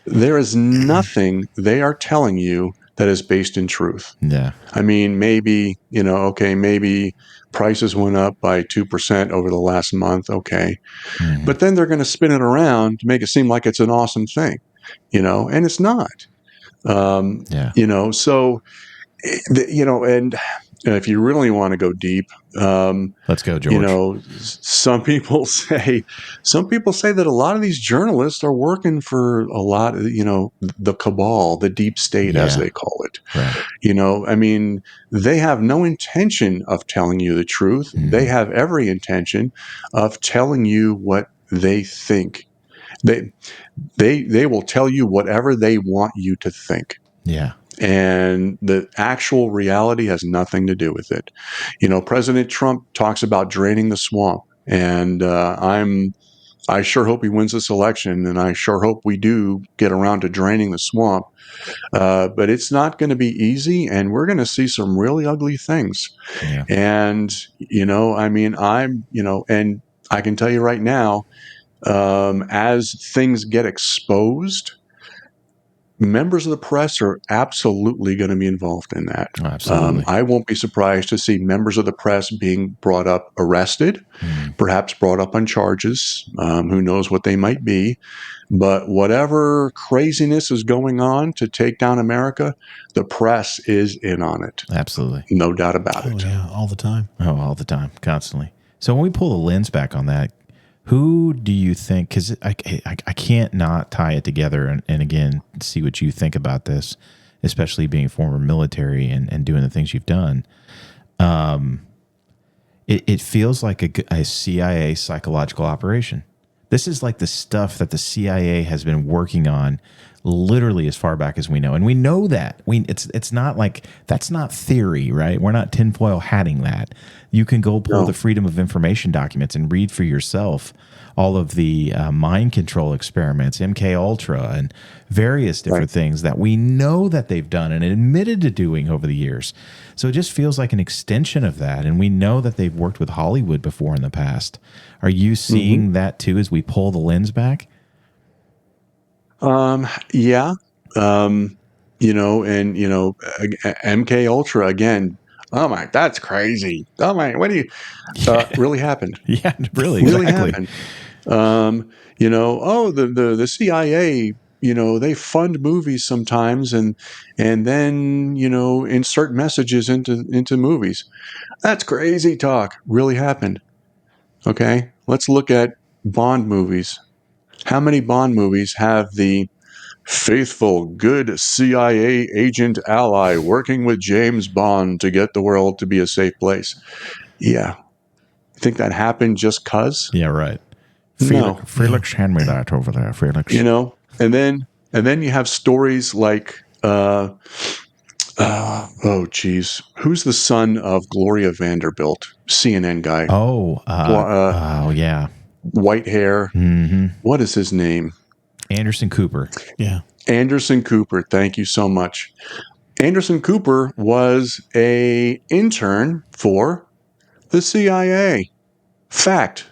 There is nothing they are telling you that is based in truth. Yeah. I mean, maybe, maybe prices went up by 2% over the last month. Okay. Mm-hmm. But then they're going to spin it around to make it seem like it's an awesome thing, and it's not. So, and if you really want to go deep, let's go, George. Some people say that a lot of these journalists are working for a lot of, the cabal, the deep state, as they call it. Right. I mean, they have no intention of telling you the truth. Mm-hmm. They have every intention of telling you what they think. They will tell you whatever they want you to think. Yeah. And the actual reality has nothing to do with it. President Trump talks about draining the swamp, and I sure hope he wins this election, and I sure hope we do get around to draining the swamp. But it's not going to be easy, and we're going to see some really ugly things. Yeah. And and I can tell you right now, as things get exposed, members of the press are absolutely going to be involved in that. Absolutely. I won't be surprised to see members of the press being brought up, arrested, perhaps brought up on charges. Who knows what they might be. But whatever craziness is going on to take down America, the press is in on it. Absolutely. No doubt about it. Yeah, all the time. Oh, all the time, constantly. So when we pull the lens back on that, who do you think, because I can't not tie it together and again, see what you think about this especially being former military and doing the things you've done. It feels like a CIA psychological operation. This is like the stuff that the CIA has been working on literally as far back as we know. And we know that. It's not like, that's not theory, right? We're not tinfoil hatting that. You can go pull the Freedom of Information documents and read for yourself all of the mind control experiments, MK Ultra, and various different things that we know that they've done and admitted to doing over the years. So it just feels like an extension of that. And we know that they've worked with Hollywood before in the past. Are you seeing that too as we pull the lens back? Yeah. MK Ultra again. Oh my, that's crazy. Oh my, what do you, really happened. Yeah, really, Really exactly. happened. The CIA, they fund movies sometimes and then, insert messages into movies. That's crazy talk. Really happened. Okay. Let's look at Bond movies. How many Bond movies have the faithful, good CIA agent ally working with James Bond to get the world to be a safe place? Yeah. You think that happened just cuz? Yeah, right. No. Felix, hand me that over there, Felix. And then you have stories like who's the son of Gloria Vanderbilt? CNN guy. Yeah. White hair. Mm-hmm. What is his name? Anderson Cooper. Yeah. Anderson Cooper. Thank you so much. Anderson Cooper was a intern for the CIA. Fact.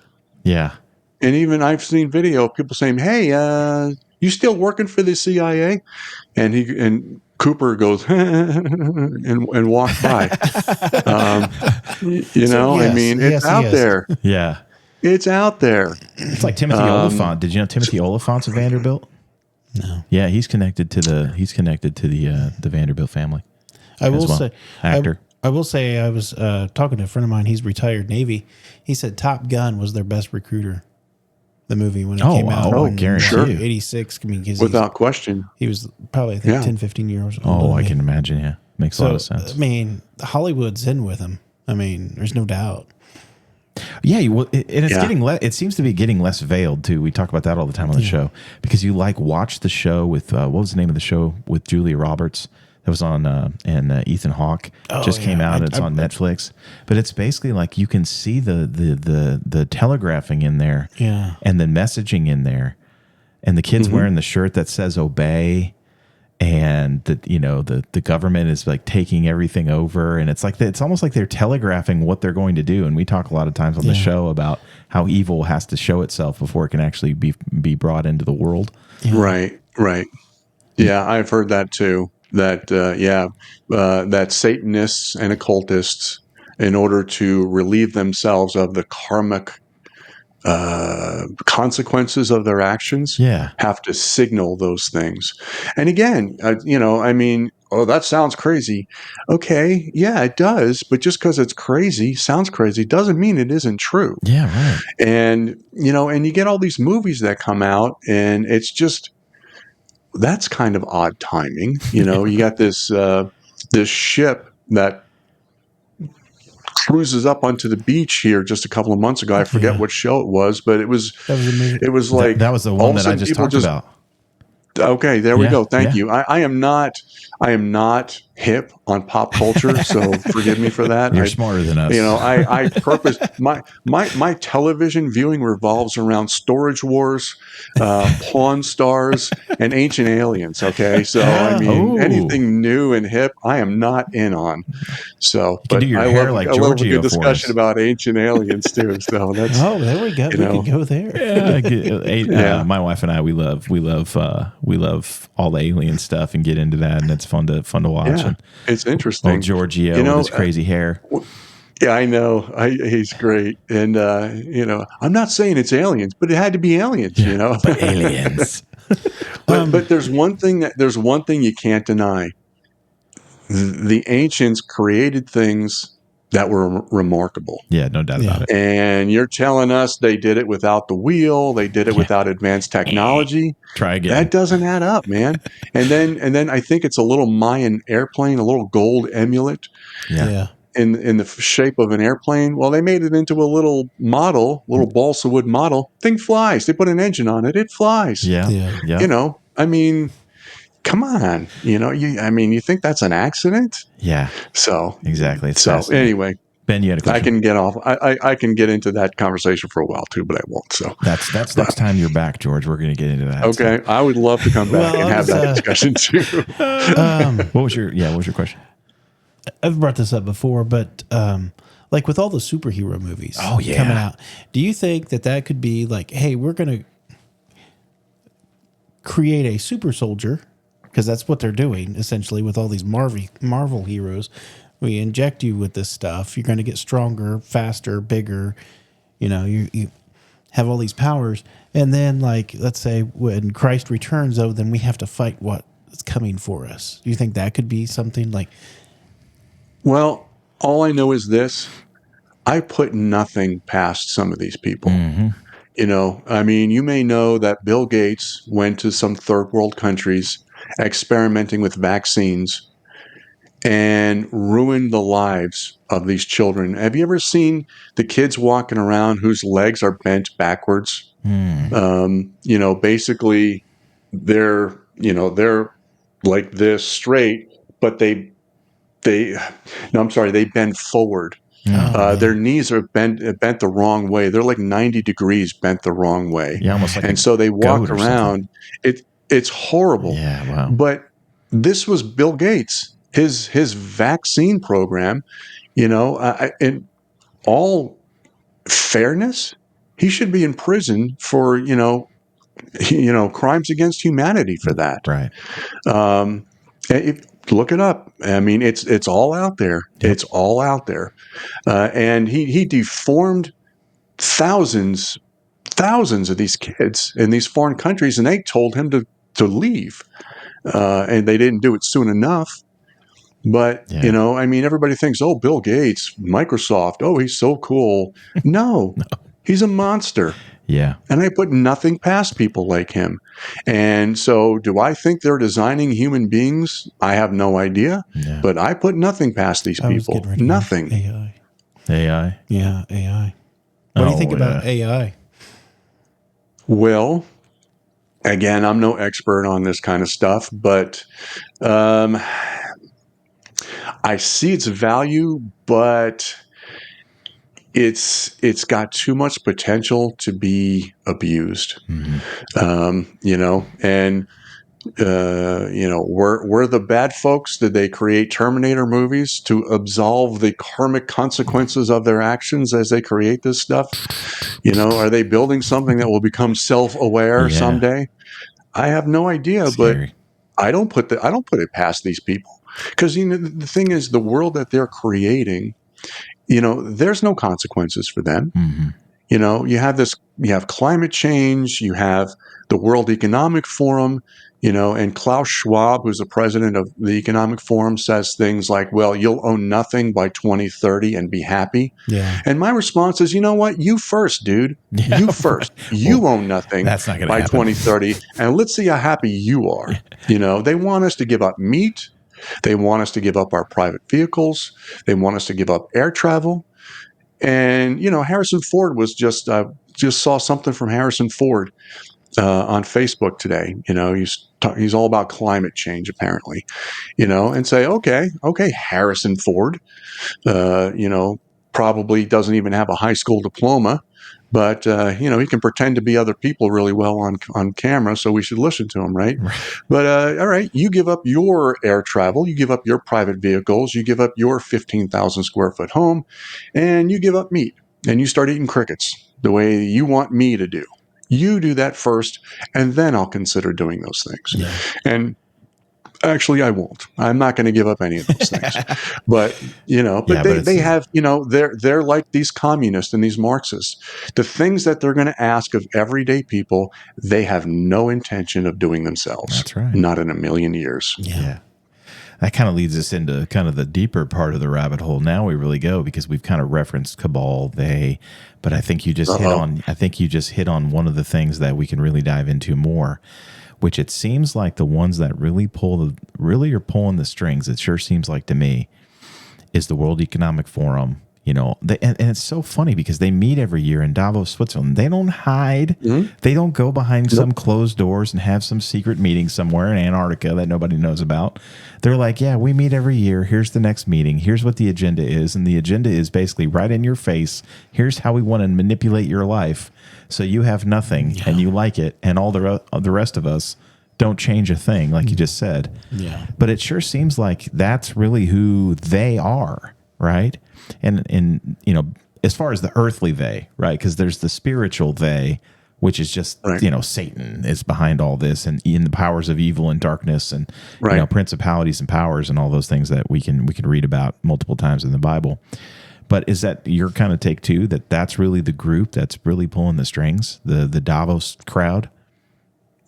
Yeah. And even I've seen video of people saying, "Hey, you still working for the CIA?" And Cooper goes and walked by. It's out there. Yeah. It's out there. It's like Timothy Oliphant. Did you know Timothy Oliphant's a Vanderbilt? No. Yeah, he's connected to the Vanderbilt family. I will say, actor. I will say, I was talking to a friend of mine. He's retired Navy. He said Top Gun was their best recruiter. The movie when it came out. Oh, I guarantee you. 86. I mean, without question. He was probably, I think, 10, 15 years old. Oh, I can imagine. Yeah. Makes a lot of sense. I mean, Hollywood's in with him. I mean, there's no doubt. Yeah, well, it's getting it seems to be getting less veiled too. We talk about that all the time on the show because you watch the show with what was the name of the show with Julia Roberts that was on and Ethan Hawke came out. It's on Netflix, but it's basically like you can see the telegraphing in there, and the messaging in there, and the kids wearing the shirt that says "Obey." And the government is like taking everything over, and it's like it's almost like they're telegraphing what they're going to do. And we talk a lot of times on the show about how evil has to show itself before it can actually be brought into the world. Right. Yeah, I've heard that too. That that Satanists and occultists, in order to relieve themselves of the karmic consequences of their actions, have to signal those things. And again, that sounds crazy. Okay, yeah, it does. But just because it's sounds crazy, doesn't mean it isn't true. Yeah, right. And and you get all these movies that come out, and it's just that's kind of odd timing. You got this ship that cruises up onto the beach here just a couple of months ago. I forget what show it was, but it was like that was the one that I just talked about. Okay, there we go. Thank you. I am not hip on pop culture, so forgive me for that. You're smarter than us. I purpose my television viewing revolves around Storage Wars, Pawn Stars, and Ancient Aliens. Okay, so anything new and hip, I am not in on. So, but I love a good discussion about Ancient Aliens too. So that's there we go. We can go there. My wife and I we love all the alien stuff and get into that, and it's fun to watch. Yeah, and it's interesting. Old Giorgio with his crazy hair. Yeah, I know. He's great, and I'm not saying it's aliens, but it had to be aliens. But aliens. but there's one thing you can't deny. The ancients created things that were remarkable. Yeah, no doubt about it. And you're telling us they did it without the wheel, they did it without advanced technology. Try again. That doesn't add up, man. And then I think it's a little Mayan airplane, a little gold amulet. Yeah. In the shape of an airplane. Well, they made it into a little balsa wood model. Thing flies. They put an engine on it. It flies. Yeah. You know, I mean, come on. You know, you think that's an accident? Yeah. So exactly. It's so anyway, Ben, you had a question. I can get off. I can get into that conversation for a while too, but I won't. So that's next time you're back, George. We're going to get into that. Okay, I would love to come back and have that discussion too. What was your question? I've brought this up before, but like with all the superhero movies coming out, do you think that could be like, hey, we're going to create a super soldier, because that's what they're doing essentially with all these Marvel heroes. We inject you with this stuff. You're going to get stronger, faster, bigger. You know, you have all these powers. And then, like, let's say when Christ returns, then we have to fight what's coming for us. Do you think that could be something like... Well, all I know is this. I put nothing past some of these people. Mm-hmm. You know, I mean, you may know that Bill Gates went to some third world countries experimenting with vaccines and ruined the lives of these children. Have you ever seen the kids walking around whose legs are bent backwards? You know, basically they're like this straight, but they bend forward. Their knees are bent the wrong way. They're like 90 degrees bent the wrong way. Yeah, almost like and so they walk around. It's horrible. Yeah, wow. But this was Bill Gates. His vaccine program, you know, in all fairness, he should be in prison for, crimes against humanity for that. Right. Look it up. I mean, it's all out there. Yep. It's all out there. And he deformed thousands of these kids in these foreign countries, and they told him to leave. And they didn't do it soon enough. But, you know, I mean, everybody thinks, oh, Bill Gates, Microsoft, oh, he's so cool. No. He's a monster. Yeah. And I put nothing past people like him. And so do I think they're designing human beings? I have no idea. Yeah. But I put nothing past these people. Nothing. AI. Yeah, AI. What do you think about AI? Well, again, I'm no expert on this kind of stuff, but I see its value, but it's got too much potential to be abused. Mm-hmm. You know, and were the bad folks? Did they create Terminator movies to absolve the karmic consequences of their actions as they create this stuff? You know, are they building something that will become self-aware someday? I have no idea, but I don't put it past these people, because you know the thing is, the world that they're creating, you know, there's no consequences for them. Mm-hmm. You know, you have climate change, you have the World Economic Forum, you know, and Klaus Schwab, who's the president of the Economic Forum, says things like, well, you'll own nothing by 2030 and be happy. Yeah. And my response is, you know what? You first, dude. Yeah, you first. Right. You own nothing by 2030. And let's see how happy you are. Yeah. You know, they want us to give up meat. They want us to give up our private vehicles. They want us to give up air travel. And, you know, Harrison Ford was just saw something from Harrison Ford on Facebook today. You know, he's all about climate change, apparently, you know, and say, okay, Harrison Ford, you know, probably doesn't even have a high school diploma, but, you know, he can pretend to be other people really well on camera, so we should listen to him, right? But, all right, you give up your air travel, you give up your private vehicles, you give up your 15,000 square foot home, and you give up meat, and you start eating crickets the way you want me to do. You do that first, and then I'll consider doing those things. Yeah. And actually, I won't. I'm not going to give up any of those things. But, you know, they have, you know, they're like these communists and these Marxists. The things that they're going to ask of everyday people, they have no intention of doing themselves. That's right. Not in a million years. Yeah. that kind of leads us into kind of the deeper part of the rabbit hole. Now we really go, because we've kind of referenced cabal, they, but I think you just hit on one of the things that we can really dive into more, which it seems like the ones that really are pulling the strings. It sure seems like to me is the World Economic Forum. You know, and it's so funny because they meet every year in Davos, Switzerland. They don't hide. Mm-hmm. They don't go behind some closed doors and have some secret meeting somewhere in Antarctica that nobody knows about. They're like, yeah, we meet every year. Here's the next meeting. Here's what the agenda is. And the agenda is basically right in your face. Here's how we want to manipulate your life so you have nothing and you like it. And all the rest of us don't change a thing, like you just said. Yeah. But it sure seems like that's really who they are, right? And you know, as far as the earthly they, right? Because there's the spiritual they, which is just, you know, Satan is behind all this, and in the powers of evil and darkness, and you know, principalities and powers and all those things that we can read about multiple times in the Bible. But is that your kind of take too, that that's really the group that's really pulling the strings, the Davos crowd?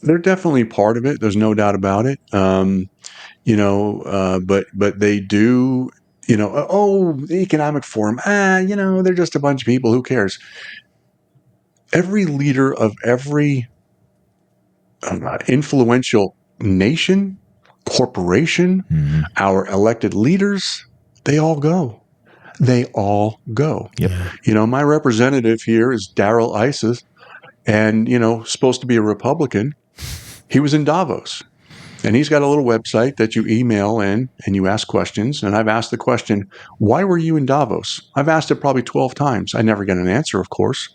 They're definitely part of it. There's no doubt about it. You know, but they do. You know, the Economic Forum, you know, they're just a bunch of people. Who cares? Every leader of every influential nation, corporation, our elected leaders, they all go. They all go. Yep. You know, my representative here is Darrell Isis, and, you know, supposed to be a Republican. He was in Davos. And he's got a little website that you email in and you ask questions. And I've asked the question, why were you in Davos? I've asked it probably 12 times. I never get an answer, of course.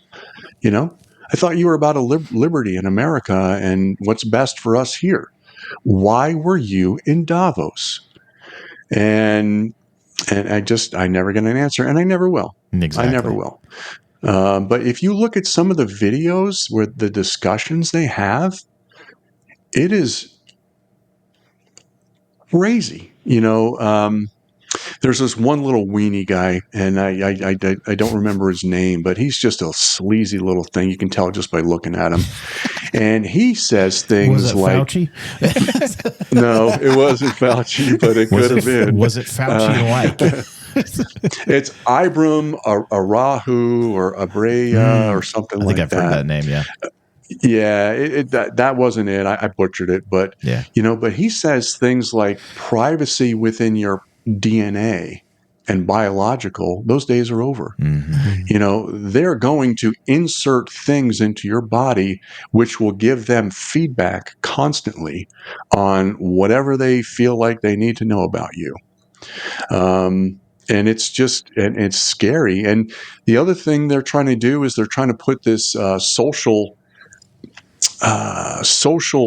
You know, I thought you were about liberty in America and what's best for us here. Why were you in Davos? And I never get an answer, and I never will. Exactly. I never will. But if you look at some of the videos where the discussions they have, it is crazy. You know, there's this one little weenie guy, and I don't remember his name, but he's just a sleazy little thing. You can tell just by looking at him. And he says things was it like, Fauci? No, it wasn't Fauci, but it could have been. Was it Fauci-like? It's Ibram Arahu or Abreya or something like that. I think I've heard that name, yeah. Yeah, that wasn't it. I butchered it, but you know, but he says things like privacy within your DNA and biological. Those days are over. Mm-hmm. You know, they're going to insert things into your body which will give them feedback constantly on whatever they feel like they need to know about you. And it's just, and it's scary. And the other thing they're trying to do is they're trying to put this social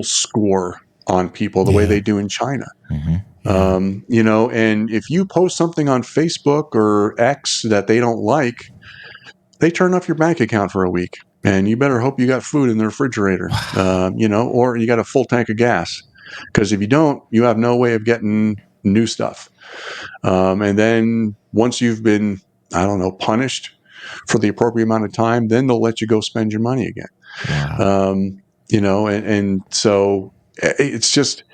score on people the way they do in China. Mm-hmm. You know, and if you post something on Facebook or X that they don't like, they turn off your bank account for a week, and you better hope you got food in the refrigerator, you know, or you got a full tank of gas, because if you don't, you have no way of getting new stuff. And then once you've been, I don't know, punished for the appropriate amount of time, then they'll let you go spend your money again. Wow. You know, and so it's just,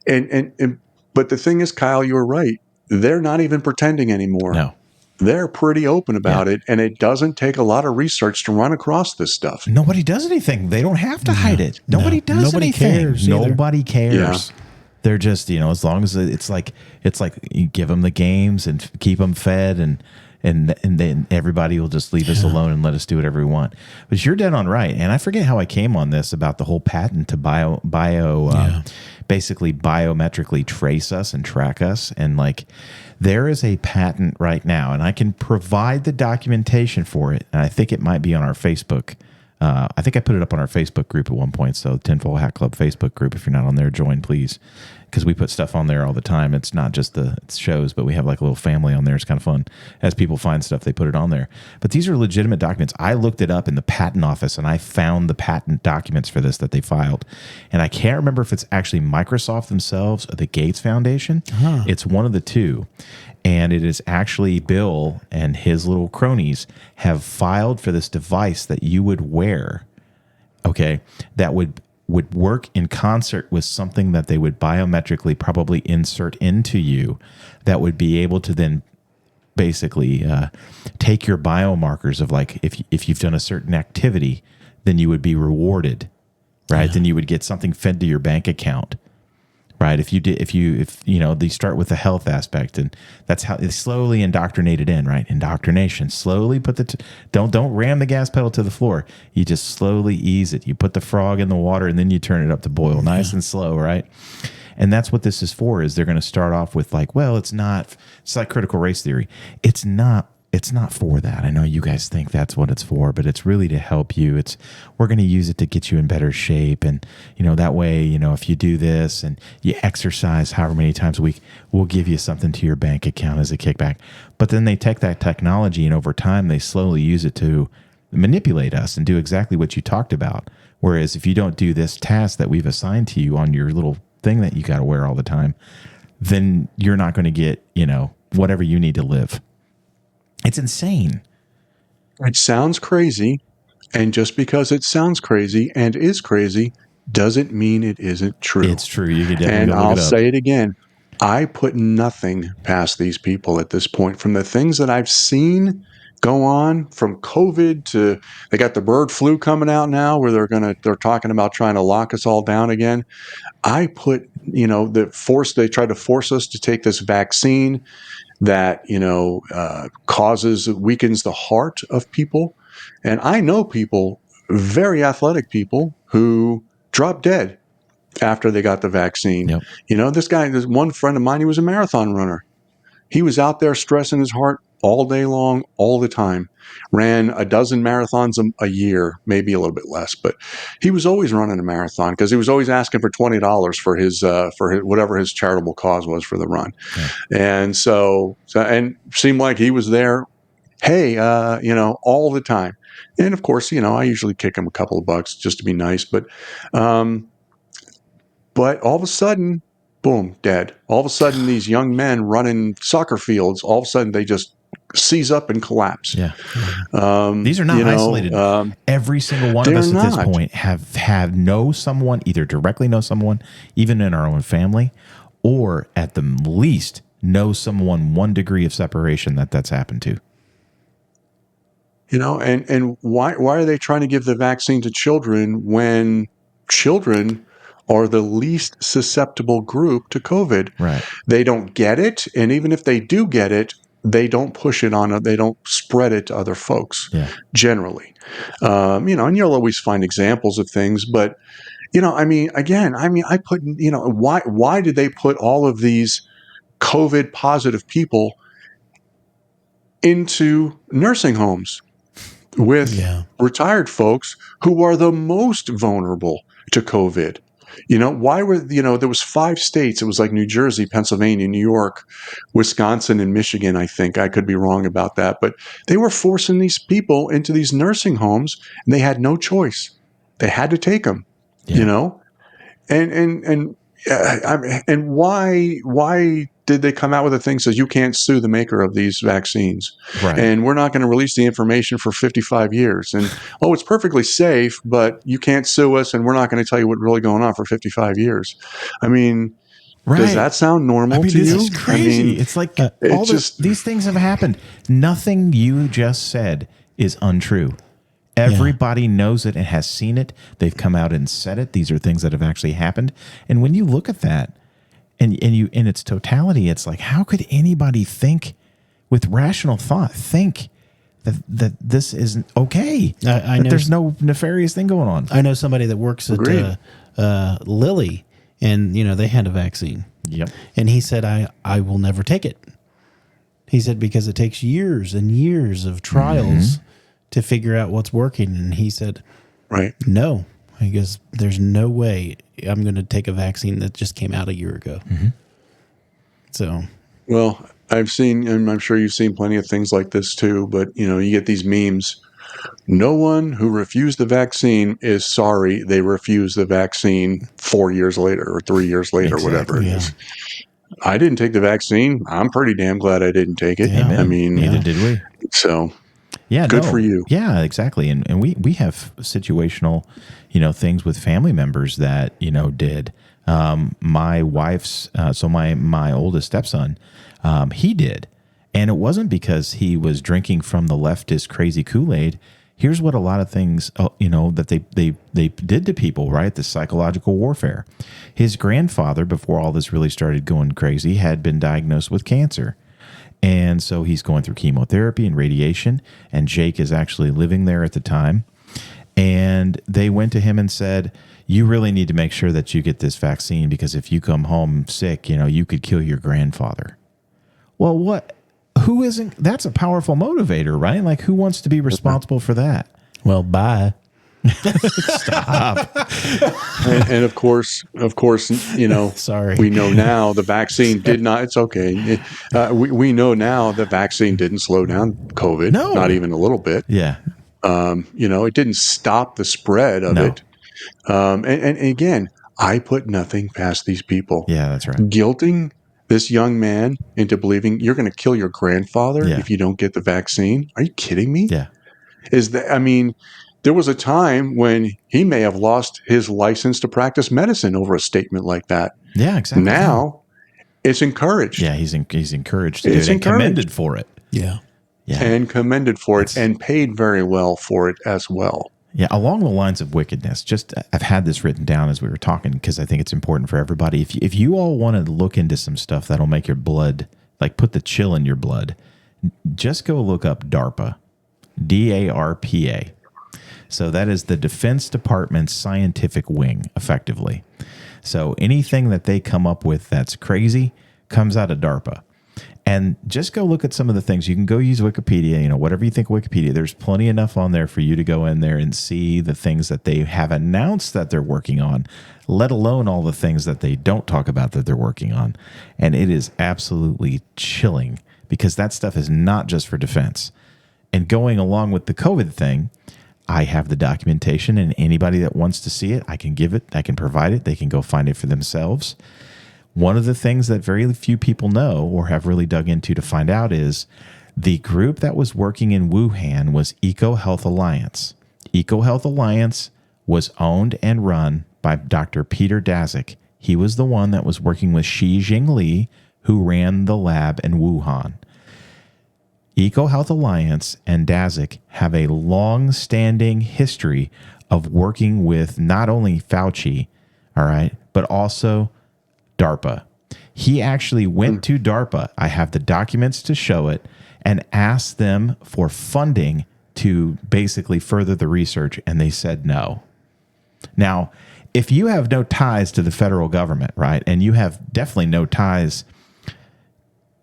but the thing is, Kyle, you were right. They're not even pretending anymore. No. They're pretty open about it, and it doesn't take a lot of research to run across this stuff. Nobody does anything. They don't have to hide it. Nobody does anything. Cares Nobody cares. Yeah. They're just, you know, as long as it's like you give them the games and keep them fed, and then everybody will just leave us alone and let us do whatever we want. But you're dead on right. And I forget how I came on this about the whole patent to basically biometrically trace us and track us. And like, there is a patent right now, and I can provide the documentation for it. And I think it might be on our Facebook. I think I put it up on our Facebook group at one point. So Tinfoil Hat Club Facebook group, if you're not on there, join, please. Because we put stuff on there all the time. It's not just the shows, but we have like a little family on there. It's kind of fun. As people find stuff, they put it on there. But these are legitimate documents. I looked it up in the patent office, and I found the patent documents for this that they filed. And I can't remember if it's actually Microsoft themselves or the Gates Foundation. It's one of the two. And it is actually Bill and his little cronies have filed for this device that you would wear, okay, that would would work in concert with something that they would biometrically probably insert into you that would be able to then basically take your biomarkers of like if you've done a certain activity, then you would be rewarded, right? Then you would get something fed to your bank account, right? If they start with the health aspect, and that's how it's slowly indoctrinated in, right? Indoctrination, slowly put don't ram the gas pedal to the floor. You just slowly ease it. You put the frog in the water and then you turn it up to boil, nice and slow, right? And that's what this is for, is they're going to start off with like, well, it's like critical race theory. It's not for that. I know you guys think that's what it's for, but it's really to help you. We're going to use it to get you in better shape. And, that way, if you do this and you exercise however many times a week, we'll give you something to your bank account as a kickback. But then they take that technology and over time, they slowly use it to manipulate us and do exactly what you talked about. Whereas if you don't do this task that we've assigned to you on your little thing that you got to wear all the time, then you're not going to get, whatever you need to live. It's insane. It sounds crazy. And just because it sounds crazy and is crazy doesn't mean it isn't true. It's true. You can definitely and look I'll it up. say it again. I put nothing past these people at this point. From the things that I've seen go on, from COVID to they got the bird flu coming out now, where they're talking about trying to lock us all down again. I put, they tried to force us to take this vaccine that, weakens the heart of people. And I know people, very athletic people, who dropped dead after they got the vaccine. Yep. This one friend of mine, he was a marathon runner. He was out there stressing his heart all day long, all the time. Ran a dozen marathons a year, maybe a little bit less, but he was always running a marathon because he was always asking for $20 for his whatever his charitable cause was for the run. Yeah. And so seemed like he was there, hey, all the time. And of course, I usually kick him a couple of bucks just to be nice, but all of a sudden, boom, dead. All of a sudden, these young men running soccer fields, all of a sudden they just seize up and collapse. Yeah. These are not isolated. Every single one of us at this point have know someone, either directly know someone, even in our own family, or at the least know someone 1 degree of separation that's happened to. And why are they trying to give the vaccine to children when children are the least susceptible group to COVID? Right. They don't get it, and even if they do get it, they don't push it on. They don't spread it to other folks. Yeah. Generally, and you'll always find examples of things, but I put, why did they put all of these COVID positive people into nursing homes with retired folks who are the most vulnerable to COVID? Why were, there was 5 states. It was like New Jersey, Pennsylvania, New York, Wisconsin, and Michigan, I think. I could be wrong about that. But they were forcing these people into these nursing homes, and they had no choice. They had to take them, And why did they come out with a thing that says you can't sue the maker of these vaccines? Right. And we're not going to release the information for 55 years. And, it's perfectly safe, but you can't sue us, and we're not going to tell you what's really going on for 55 years. I mean, does that sound normal to you? This is crazy. It's like these things have happened. Nothing you just said is untrue. Everybody knows it and has seen it. They've come out and said it. These are things that have actually happened. And when you look at that and you in its totality, it's like, how could anybody think with rational thought, that this isn't okay? I know there's no nefarious thing going on. I know somebody that works at Lilly, and they had a vaccine. Yep. And he said, I will never take it. He said, because it takes years and years of trials to figure out what's working. And he said, no, he goes, there's no way I'm going to take a vaccine that just came out a year ago. Mm-hmm. So, well, I've seen, and I'm sure you've seen plenty of things like this too, but you get these memes. No one who refused the vaccine is sorry they refused the vaccine 4 years later or 3 years later, whatever it is. I didn't take the vaccine. I'm pretty damn glad I didn't take it. Yeah, I mean, neither did we. So, Yeah, Good no. for you. Yeah, exactly. And we have situational, things with family members that, did. My wife's, so my oldest stepson, he did. And it wasn't because he was drinking from the leftist crazy Kool-Aid. Here's what a lot of things, that they did to people, right? The psychological warfare. His grandfather, before all this really started going crazy, had been diagnosed with cancer. And so he's going through chemotherapy and radiation, and Jake is actually living there at the time. And they went to him and said, you really need to make sure that you get this vaccine, because if you come home sick, you could kill your grandfather. Well, who isn't, that's a powerful motivator, right? Like, who wants to be responsible for that? Well, bye. Stop. And of course, Sorry. we know now the vaccine did not. It's okay. We know now the vaccine didn't slow down COVID, No. not even a little bit. Yeah. It didn't stop the spread of No. it. And again, I put nothing past these people. Yeah, that's right. Guilting this young man into believing you're going to kill your grandfather Yeah. if you don't get the vaccine. Are you kidding me? Yeah. There was a time when he may have lost his license to practice medicine over a statement like that. Yeah, exactly. Now it's encouraged. Yeah, he's encouraged to do It's it and encouraged. commended for it. Yeah. Yeah. And commended for it and paid very well for it as well. Yeah, along the lines of wickedness, I've had this written down as we were talking, because I think it's important for everybody. If you all want to look into some stuff that'll make your blood, like put the chill in your blood, just go look up DARPA, DARPA. So that is the Defense Department's scientific wing, effectively. So anything that they come up with that's crazy comes out of DARPA. And just go look at some of the things. You can go use Wikipedia, whatever you think of Wikipedia. There's plenty enough on there for you to go in there and see the things that they have announced that they're working on, let alone all the things that they don't talk about that they're working on. And it is absolutely chilling, because that stuff is not just for defense. And going along with the COVID thing, I have the documentation, and anybody that wants to see it, I can give it, I can provide it. They can go find it for themselves. One of the things that very few people know or have really dug into to find out is the group that was working in Wuhan was EcoHealth Alliance. EcoHealth Alliance was owned and run by Dr. Peter Daszak. He was the one that was working with Xi Jinping, who ran the lab in Wuhan. EcoHealth Alliance and Daszak have a long-standing history of working with not only Fauci, all right, but also DARPA. He actually went to DARPA. I have the documents to show it, and asked them for funding to basically further the research, and they said no. Now, if you have no ties to the federal government, right, and you have definitely no ties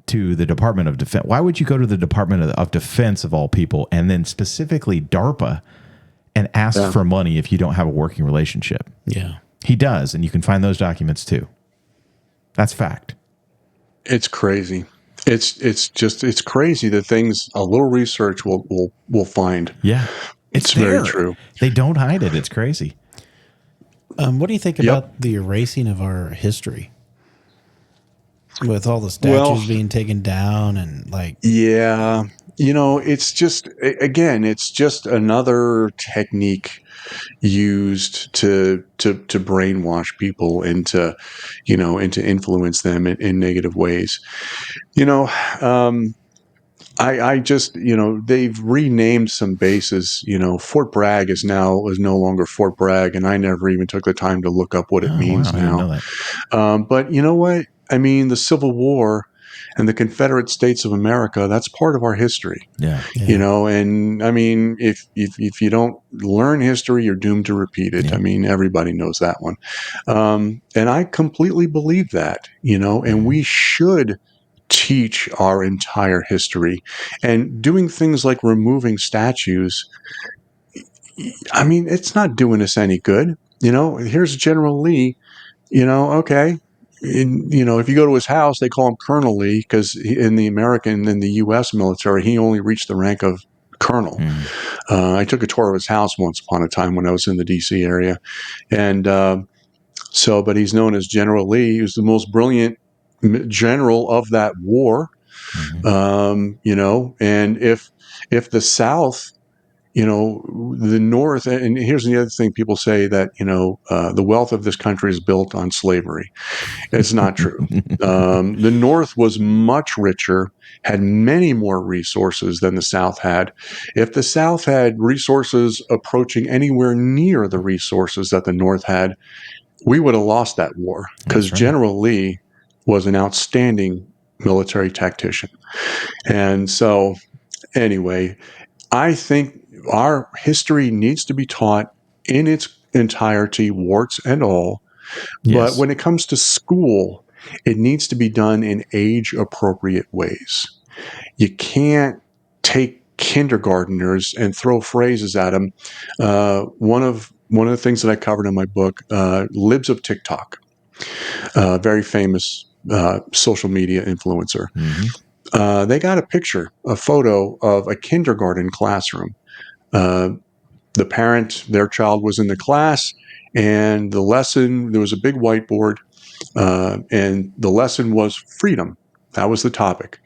to the Department of Defense, why would you go to the Department of Defense of all people, and then specifically DARPA, and ask for money if you don't have a working relationship? Yeah. He does, and you can find those documents too. That's fact. It's crazy. It's crazy the things a little research will find. Yeah. It's very true. They don't hide it. It's crazy. What do you think about the erasing of our history? With all the statues being taken down and like... Yeah. It's just, again, it's just another technique used to brainwash people and to influence them in negative ways. I just, they've renamed some bases. Fort Bragg is no longer Fort Bragg, and I never even took the time to look up what it means now. I didn't know that. But you know what? I mean, the Civil War and the Confederate States of America, that's part of our history. Yeah. And I mean, if you don't learn history, you're doomed to repeat it. Yeah. I mean, everybody knows that one. And I completely believe that, and we should teach our entire history. And doing things like removing statues, I mean, it's not doing us any good. Here's General Lee, okay. If you go to his house, they call him Colonel Lee, because in the U.S. military, he only reached the rank of colonel. I took a tour of his house once upon a time when I was in the D.C. area. And but he's known as General Lee. He was the most brilliant general of that war. And if the South, the North, and here's the other thing people say that, the wealth of this country is built on slavery. It's not true. The North was much richer, had many more resources than the South had. If the South had resources approaching anywhere near the resources that the North had, we would have lost that war, because General Lee was an outstanding military tactician. And so, anyway, I think our history needs to be taught in its entirety, warts and all. But when it comes to school, it needs to be done in age-appropriate ways. You can't take kindergarteners and throw phrases at them. One of the things that I covered in my book, Libs of TikTok, very famous social media influencer. They got a photo of a kindergarten classroom. The parent, their child was in the class, and the lesson, there was a big whiteboard, and the lesson was freedom. That was the topic.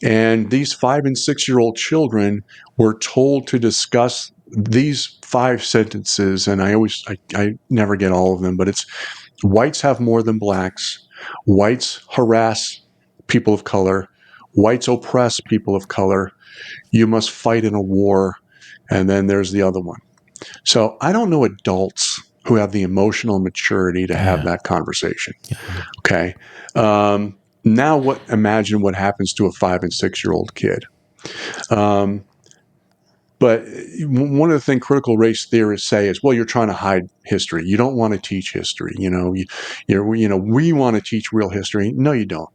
And these 5 and 6-year-old children were told to discuss these 5 sentences. And I never get all of them, but it's: whites have more than blacks. Whites harass people of color. Whites oppress people of color. You must fight in a war. And then there's the other one. So I don't know adults who have the emotional maturity to have that conversation. Okay. Now imagine what happens to a 5 and 6-year-old kid. But one of the things critical race theorists say is, well, you're trying to hide history. You don't want to teach history. We want to teach real history. No, you don't.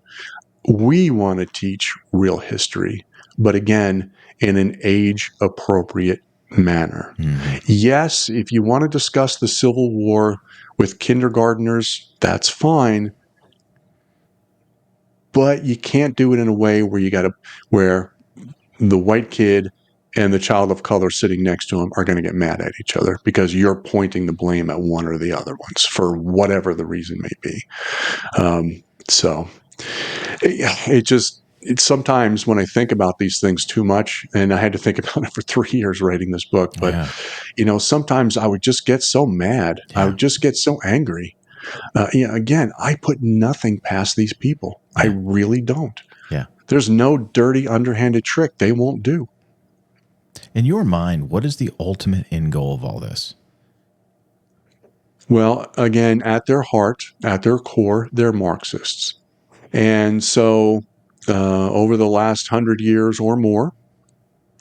We want to teach real history, but again, in an age-appropriate manner. Yes, if you want to discuss the Civil War with kindergartners, that's fine. But you can't do it in a way where the white kid and the child of color sitting next to him are going to get mad at each other because you're pointing the blame at one or the other ones for whatever the reason may be. It's sometimes when I think about these things too much, and I had to think about it for 3 years writing this book, but sometimes I would just get so mad. I would just get so angry. Again, I put nothing past these people. I really don't. There's no dirty, underhanded trick they won't do. In your mind, what is the ultimate end goal of all this? Well, again, at their heart, at their core, they're Marxists. And so over the last 100 years or more,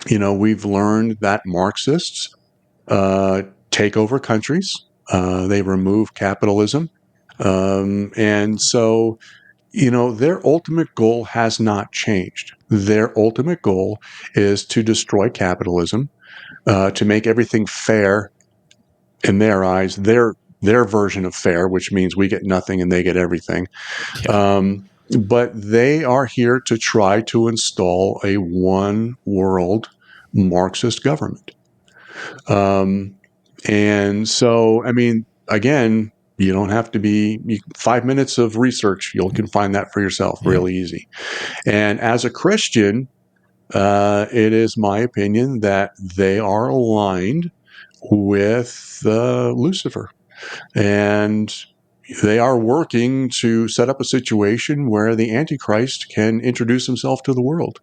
we've learned that Marxists take over countries. They remove capitalism. And so their ultimate goal has not changed. Their ultimate goal is to destroy capitalism, to make everything fair in their eyes, their version of fair, which means we get nothing and they get everything. But they are here to try to install a one world Marxist government. And so, again, you don't have to be 5 minutes of research. You can find that for yourself really easy. And as a Christian, it is my opinion that they are aligned with Lucifer. And they are working to set up a situation where the Antichrist can introduce himself to the world.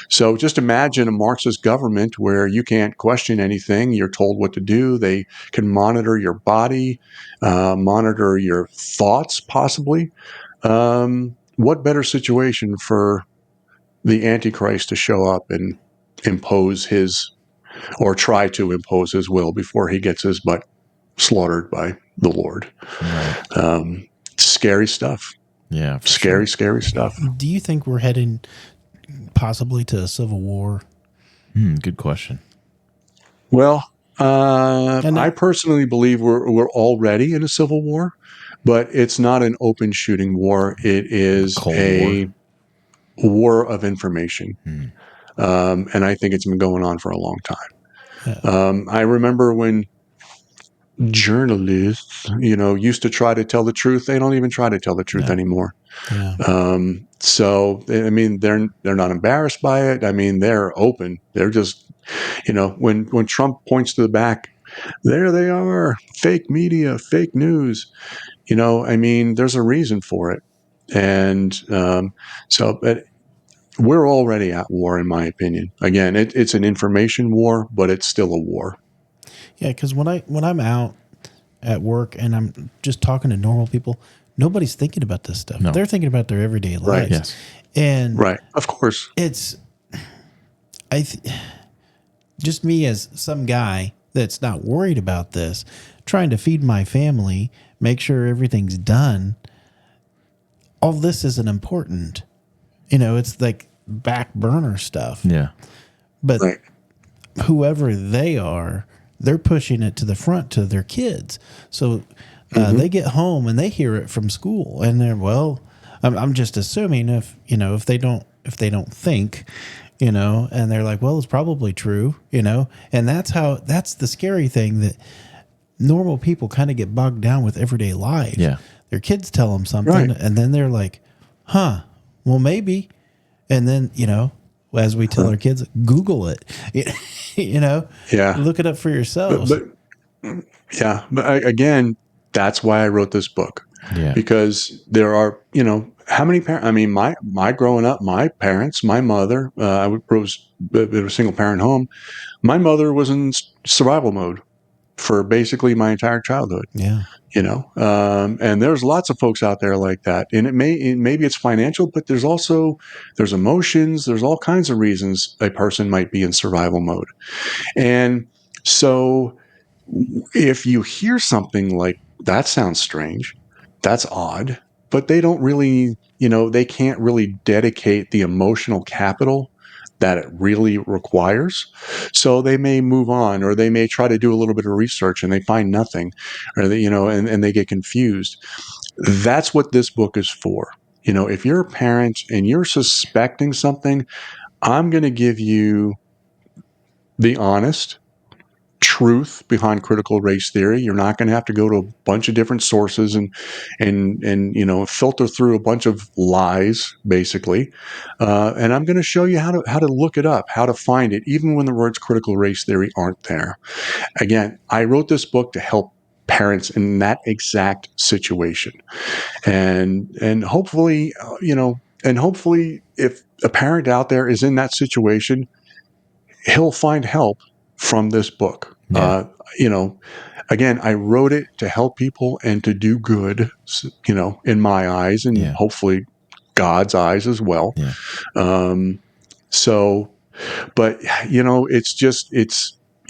So just imagine a Marxist government where you can't question anything. You're told what to do. They can monitor your body, monitor your thoughts, possibly. What better situation for the Antichrist to show up and try to impose his will before he gets his butt slaughtered by the Lord. Scary stuff. Yeah. Scary stuff. Do you think we're heading possibly to a civil war? Good question. Well, I personally believe we're already in a civil war, but it's not an open shooting war. It is a war of information. And I think it's been going on for a long time. I remember when journalists, used to try to tell the truth. They don't even try to tell the truth anymore. Yeah. So, I mean, they're not embarrassed by it. I mean, they're open. They're just, when Trump points to the back, there they are, fake media, fake news. I mean, there's a reason for it. And but we're already at war, in my opinion. Again, it's an information war, but it's still a war. Yeah, because when I'm out at work and I'm just talking to normal people, nobody's thinking about this stuff. No. They're thinking about their everyday lives. Right. Yes. And right, of course, it's just me as some guy that's not worried about this, trying to feed my family, make sure everything's done. All this isn't important. It's like back burner stuff. Yeah. But right. whoever they are, they're pushing it to the front to their kids. So they get home and they hear it from school, and they're, well, I'm just assuming if they don't think, and they're like, well, it's probably true, and that's the scary thing, that normal people kind of get bogged down with everyday life. Yeah. Their kids tell them something, Right. and then they're like, huh, well, maybe. And then, as we tell our kids, Google it, Yeah. look it up for yourselves. But again, that's why I wrote this book. Yeah. Because there are, how many parents? I mean, my growing up, my parents, my mother, I was in a single parent home. My mother was in survival mode for basically my entire childhood. Yeah. And there's lots of folks out there like that. And maybe it's financial, but there's emotions, there's all kinds of reasons a person might be in survival mode. And so if you hear something like that, sounds strange, that's odd, but they don't really, they can't really dedicate the emotional capital that it really requires. So they may move on, or they may try to do a little bit of research and they find nothing, or they, and they get confused. That's what this book is for. If you're a parent and you're suspecting something, I'm going to give you the honest truth behind critical race theory. You're not going to have to go to a bunch of different sources and filter through a bunch of lies, basically. And I'm going to show you how to look it up, how to find it, even when the words critical race theory aren't there. Again, I wrote this book to help parents in that exact situation, and hopefully, if a parent out there is in that situation, he'll find help from this book. Yeah. Again, I wrote it to help people and to do good, in my eyes, and hopefully God's eyes as well. Yeah. But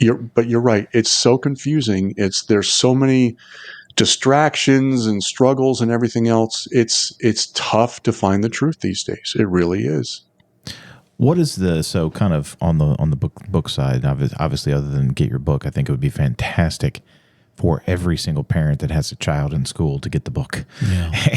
you're right. It's so confusing. There's so many distractions and struggles and everything else. It's tough to find the truth these days. It really is. What is so kind of on the book side, obviously, other than get your book, I think it would be fantastic for every single parent that has a child in school to get the book,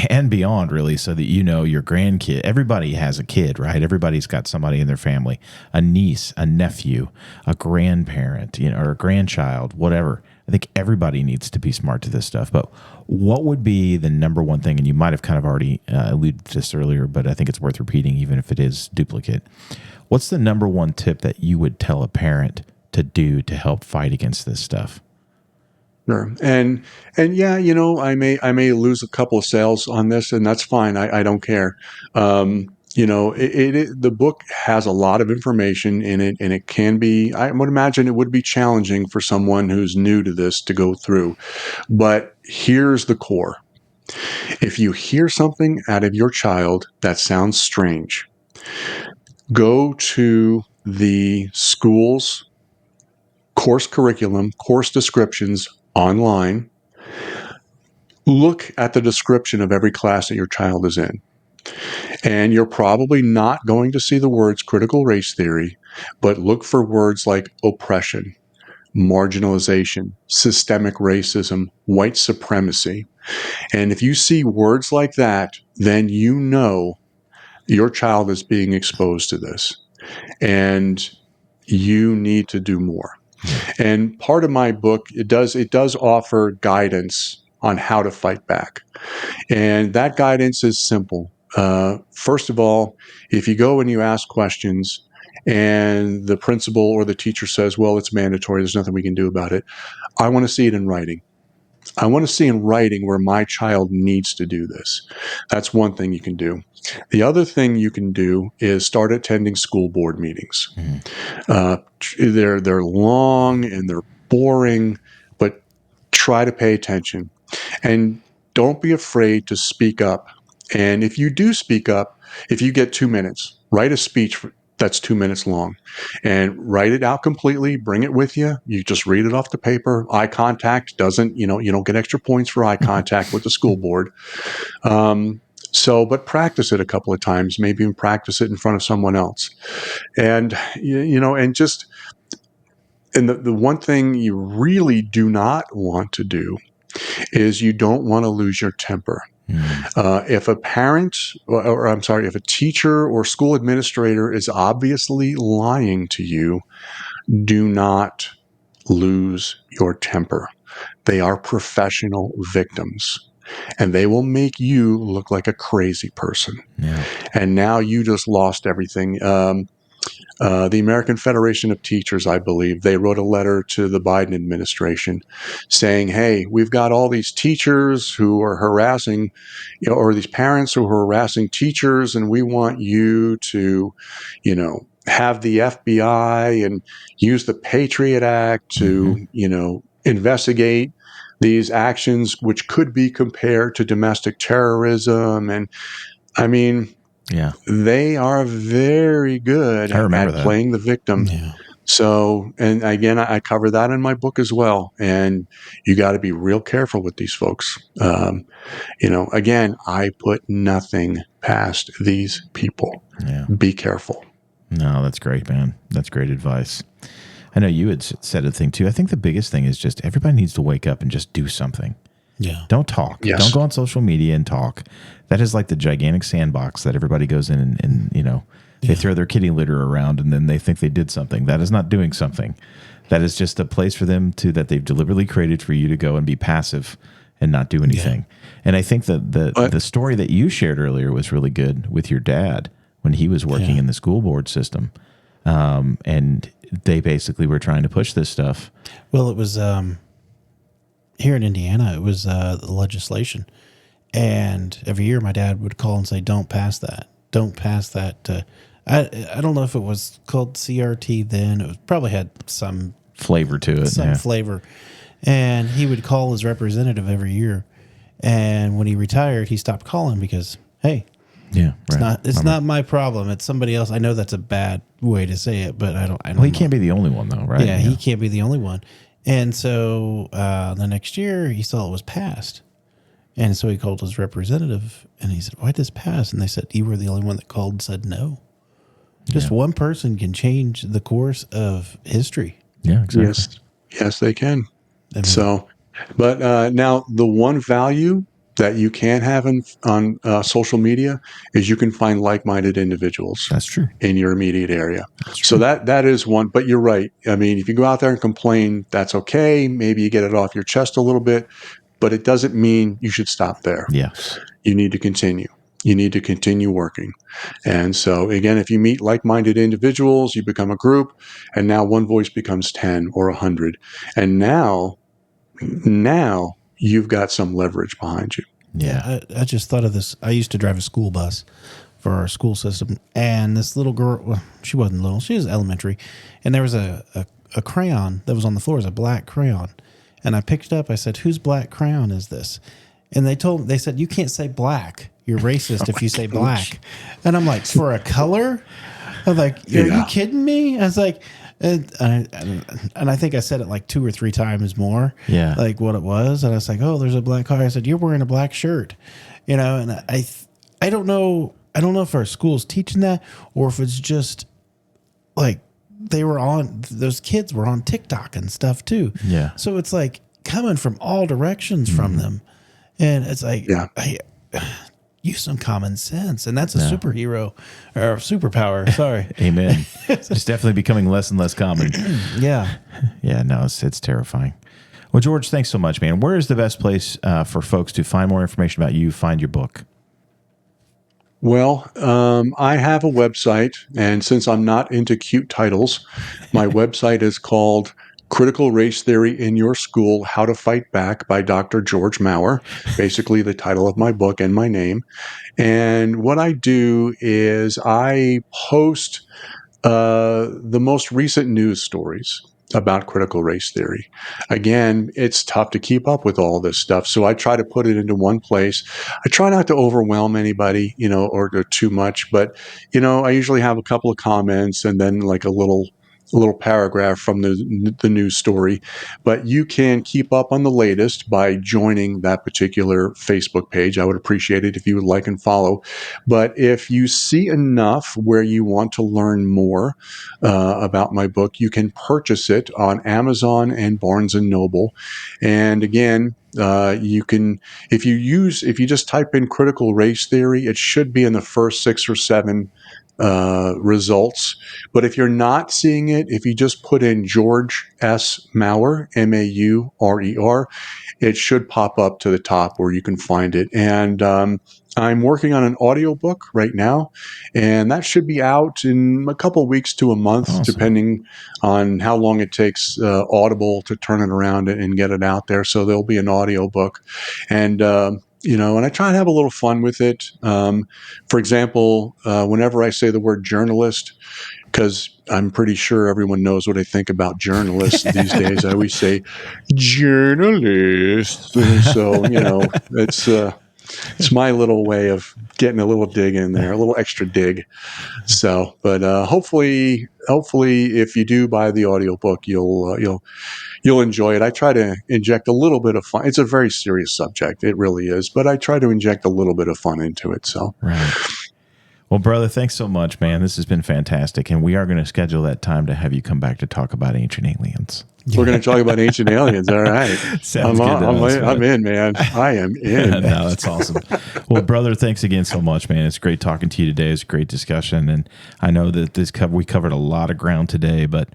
and beyond, really, so that your grandkid, everybody has a kid, right? Everybody's got somebody in their family, a niece, a nephew, a grandparent, or a grandchild, whatever. I think everybody needs to be smart to this stuff. But what would be the number one thing, and you might have kind of already alluded to this earlier, but I think it's worth repeating, even if it is duplicate. What's the number one tip that you would tell a parent to do to help fight against this stuff? Sure. And yeah, I may lose a couple of sales on this, and that's fine. I don't care. The book has a lot of information in it, and it can be, I would imagine it would be challenging for someone who's new to this to go through. But here's the core. If you hear something out of your child that sounds strange, go to the school's course curriculum, course descriptions online. Look at the description of every class that your child is in. And you're probably not going to see the words critical race theory, but look for words like oppression, marginalization, systemic racism, white supremacy. And if you see words like that, then your child is being exposed to this. And you need to do more. And part of my book, it does offer guidance on how to fight back. And that guidance is simple. First of all, if you go and you ask questions and the principal or the teacher says, well, it's mandatory, there's nothing we can do about it, I want to see it in writing. I want to see in writing where my child needs to do this. That's one thing you can do. The other thing you can do is start attending school board meetings. They're long and they're boring, but try to pay attention. And don't be afraid to speak up. And if you do speak up, if you get 2 minutes, write a speech that's 2 minutes long and write it out completely, bring it with you. You just read it off the paper. Eye contact doesn't, you don't get extra points for eye contact with the school board. But practice it a couple of times, maybe even practice it in front of someone else. And, the one thing you really do not want to do is you don't want to lose your temper. If a parent, if a teacher or school administrator is obviously lying to you, do not lose your temper. They are professional victims, and they will make you look like a crazy person. Yeah. And now you just lost everything. The American Federation of Teachers, I believe, they wrote a letter to the Biden administration saying, hey, we've got all these teachers who are harassing, or these parents who are harassing teachers, and we want you to, have the FBI and use the Patriot Act to, investigate these actions, which could be compared to domestic terrorism. And I mean, yeah, they are very good at playing the victim. Yeah. So, and again, I cover that in my book as well. And you got to be real careful with these folks. Again, I put nothing past these people. Yeah. Be careful. No, that's great, man. That's great advice. I know you had said a thing too. I think the biggest thing is just everybody needs to wake up and just do something. Yeah. Don't talk. Yes. Don't go on social media and talk. That is like the gigantic sandbox that everybody goes in and they throw their kitty litter around and then they think they did something. That is not doing something. That is just a place for them that they've deliberately created for you to go and be passive and not do anything. Yeah. And I think that the story that you shared earlier was really good with your dad when he was working in the school board system. And they basically were trying to push this stuff. Well, it was here in Indiana, it was the legislation. And every year my dad would call and say, don't pass that. Don't pass that. I don't know if it was called CRT then. It was, probably had some flavor to it. Some flavor. And he would call his representative every year. And when he retired, he stopped calling because, hey, it's not my problem. It's somebody else. I know that's a bad way to say it, but I don't Well, he can't be the only one though, right? Yeah, he can't be the only one. And so the next year he saw it was passed. And so he called his representative and he said, why did this pass? And they said, you were the only one that called and said no. Just one person can change the course of history. Yeah, exactly. Yes, they can. But now the one value that you can have on social media is you can find like-minded individuals. That's true. In your immediate area. So that is one. But you're right. I mean, if you go out there and complain, that's okay. Maybe you get it off your chest a little bit, but it doesn't mean you should stop there. Yes. You need to continue. You need to continue working. And so, again, if you meet like-minded individuals, you become a group, and now one voice becomes 10 or 100. And now you've got some leverage behind you. Yeah. I just thought of this. I used to drive a school bus for our school system, and this little girl, well, she wasn't little, she was elementary, and there was a crayon that was on the floor. It was a black crayon. And I picked it up. I said, whose black crayon is this? And they said, you can't say black. You're racist if you say black. And I'm like, for a color? I'm like, are you kidding me? I was like, and I think I said it like 2 or 3 times more. Yeah. Like what it was. And I was like, oh, there's a black car. I said, you're wearing a black shirt. And I don't know. I don't know if our school's teaching that or if it's just like those kids were on TikTok and stuff too. Yeah. So it's like coming from all directions from them. And it's like, use some common sense. And that's a superhero or superpower. Sorry. Amen. It's definitely becoming less and less common. Yeah. Yeah, no, it's terrifying. Well, George, thanks so much, man. Where is the best place for folks to find more information about you, find your book? Well, I have a website, and since I'm not into cute titles, my website is called Critical Race Theory in Your School, How to Fight Back by Dr. George Maurer, basically the title of my book and my name. And what I do is I post the most recent news stories about critical race theory. Again, it's tough to keep up with all this stuff, so I try to put it into one place. I try not to overwhelm anybody, or too much, but I usually have a couple of comments and then like a little paragraph from the news story. But you can keep up on the latest by joining that particular Facebook page. I would appreciate it if you would like and follow. But if you see enough where you want to learn more about my book, you can purchase it on Amazon and Barnes and Noble. And again, you can, if you just type in critical race theory, it should be in the first 6 or 7 results. But if you're not seeing it, if you just put in George S. Maurer, Maurer, it should pop up to the top where you can find it. And I'm working on an audiobook right now, and that should be out in a couple of weeks to a month, Awesome. depending on how long it takes Audible to turn it around and get it out there. So there'll be an audiobook. And and I try and have a little fun with it. For example, whenever I say the word journalist, because I'm pretty sure everyone knows what I think about journalists these days, I always say journalists. So, it's my little way of getting a little dig in there, a little extra dig. So, but hopefully, if you do buy the audiobook, you'll enjoy it. I try to inject a little bit of fun. It's a very serious subject. It really is. But I try to inject a little bit of fun into it. So, right. Well, brother, thanks so much, man. This has been fantastic. And we are going to schedule that time to have you come back to talk about ancient aliens. We're going to talk about ancient aliens. All right. Sounds good. I'm in, man. I am in. No, that's awesome. Well, brother, thanks again so much, man. It's great talking to you today. It's a great discussion. And I know that we covered a lot of ground today, but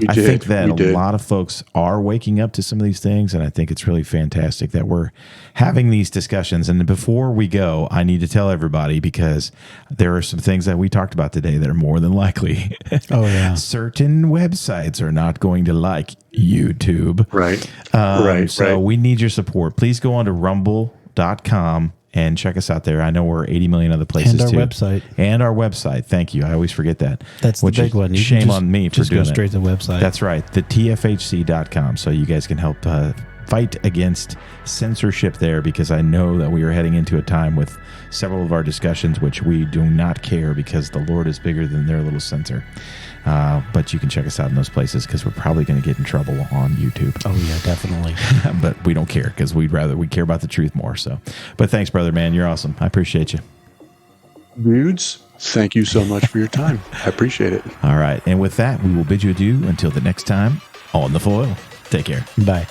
I think that a lot of folks are waking up to some of these things. And I think it's really fantastic that we're having these discussions. And before we go, I need to tell everybody, because there are some things that we talked about today that are more than likely. Oh, yeah. Certain websites are not going to like YouTube. Right. So we need your support. Please go on to rumble.com and check us out there. I know we're 80 million other places too. And our website. Thank you. I always forget that. That's the big one. Shame on me for doing it. Just go straight to the website. That's right. The tfhc.com. So you guys can help fight against censorship there, because I know that we are heading into a time with several of our discussions which we do not care, because the Lord is bigger than their little censor. But you can check us out in those places, because we're probably going to get in trouble on YouTube. Oh yeah, definitely. But we don't care, because we care about the truth more. So, but thanks, brother, man. You're awesome. I appreciate you. Dudes, thank you so much for your time. I appreciate it. All right. And with that, we will bid you adieu until the next time on The Foil. Take care. Bye.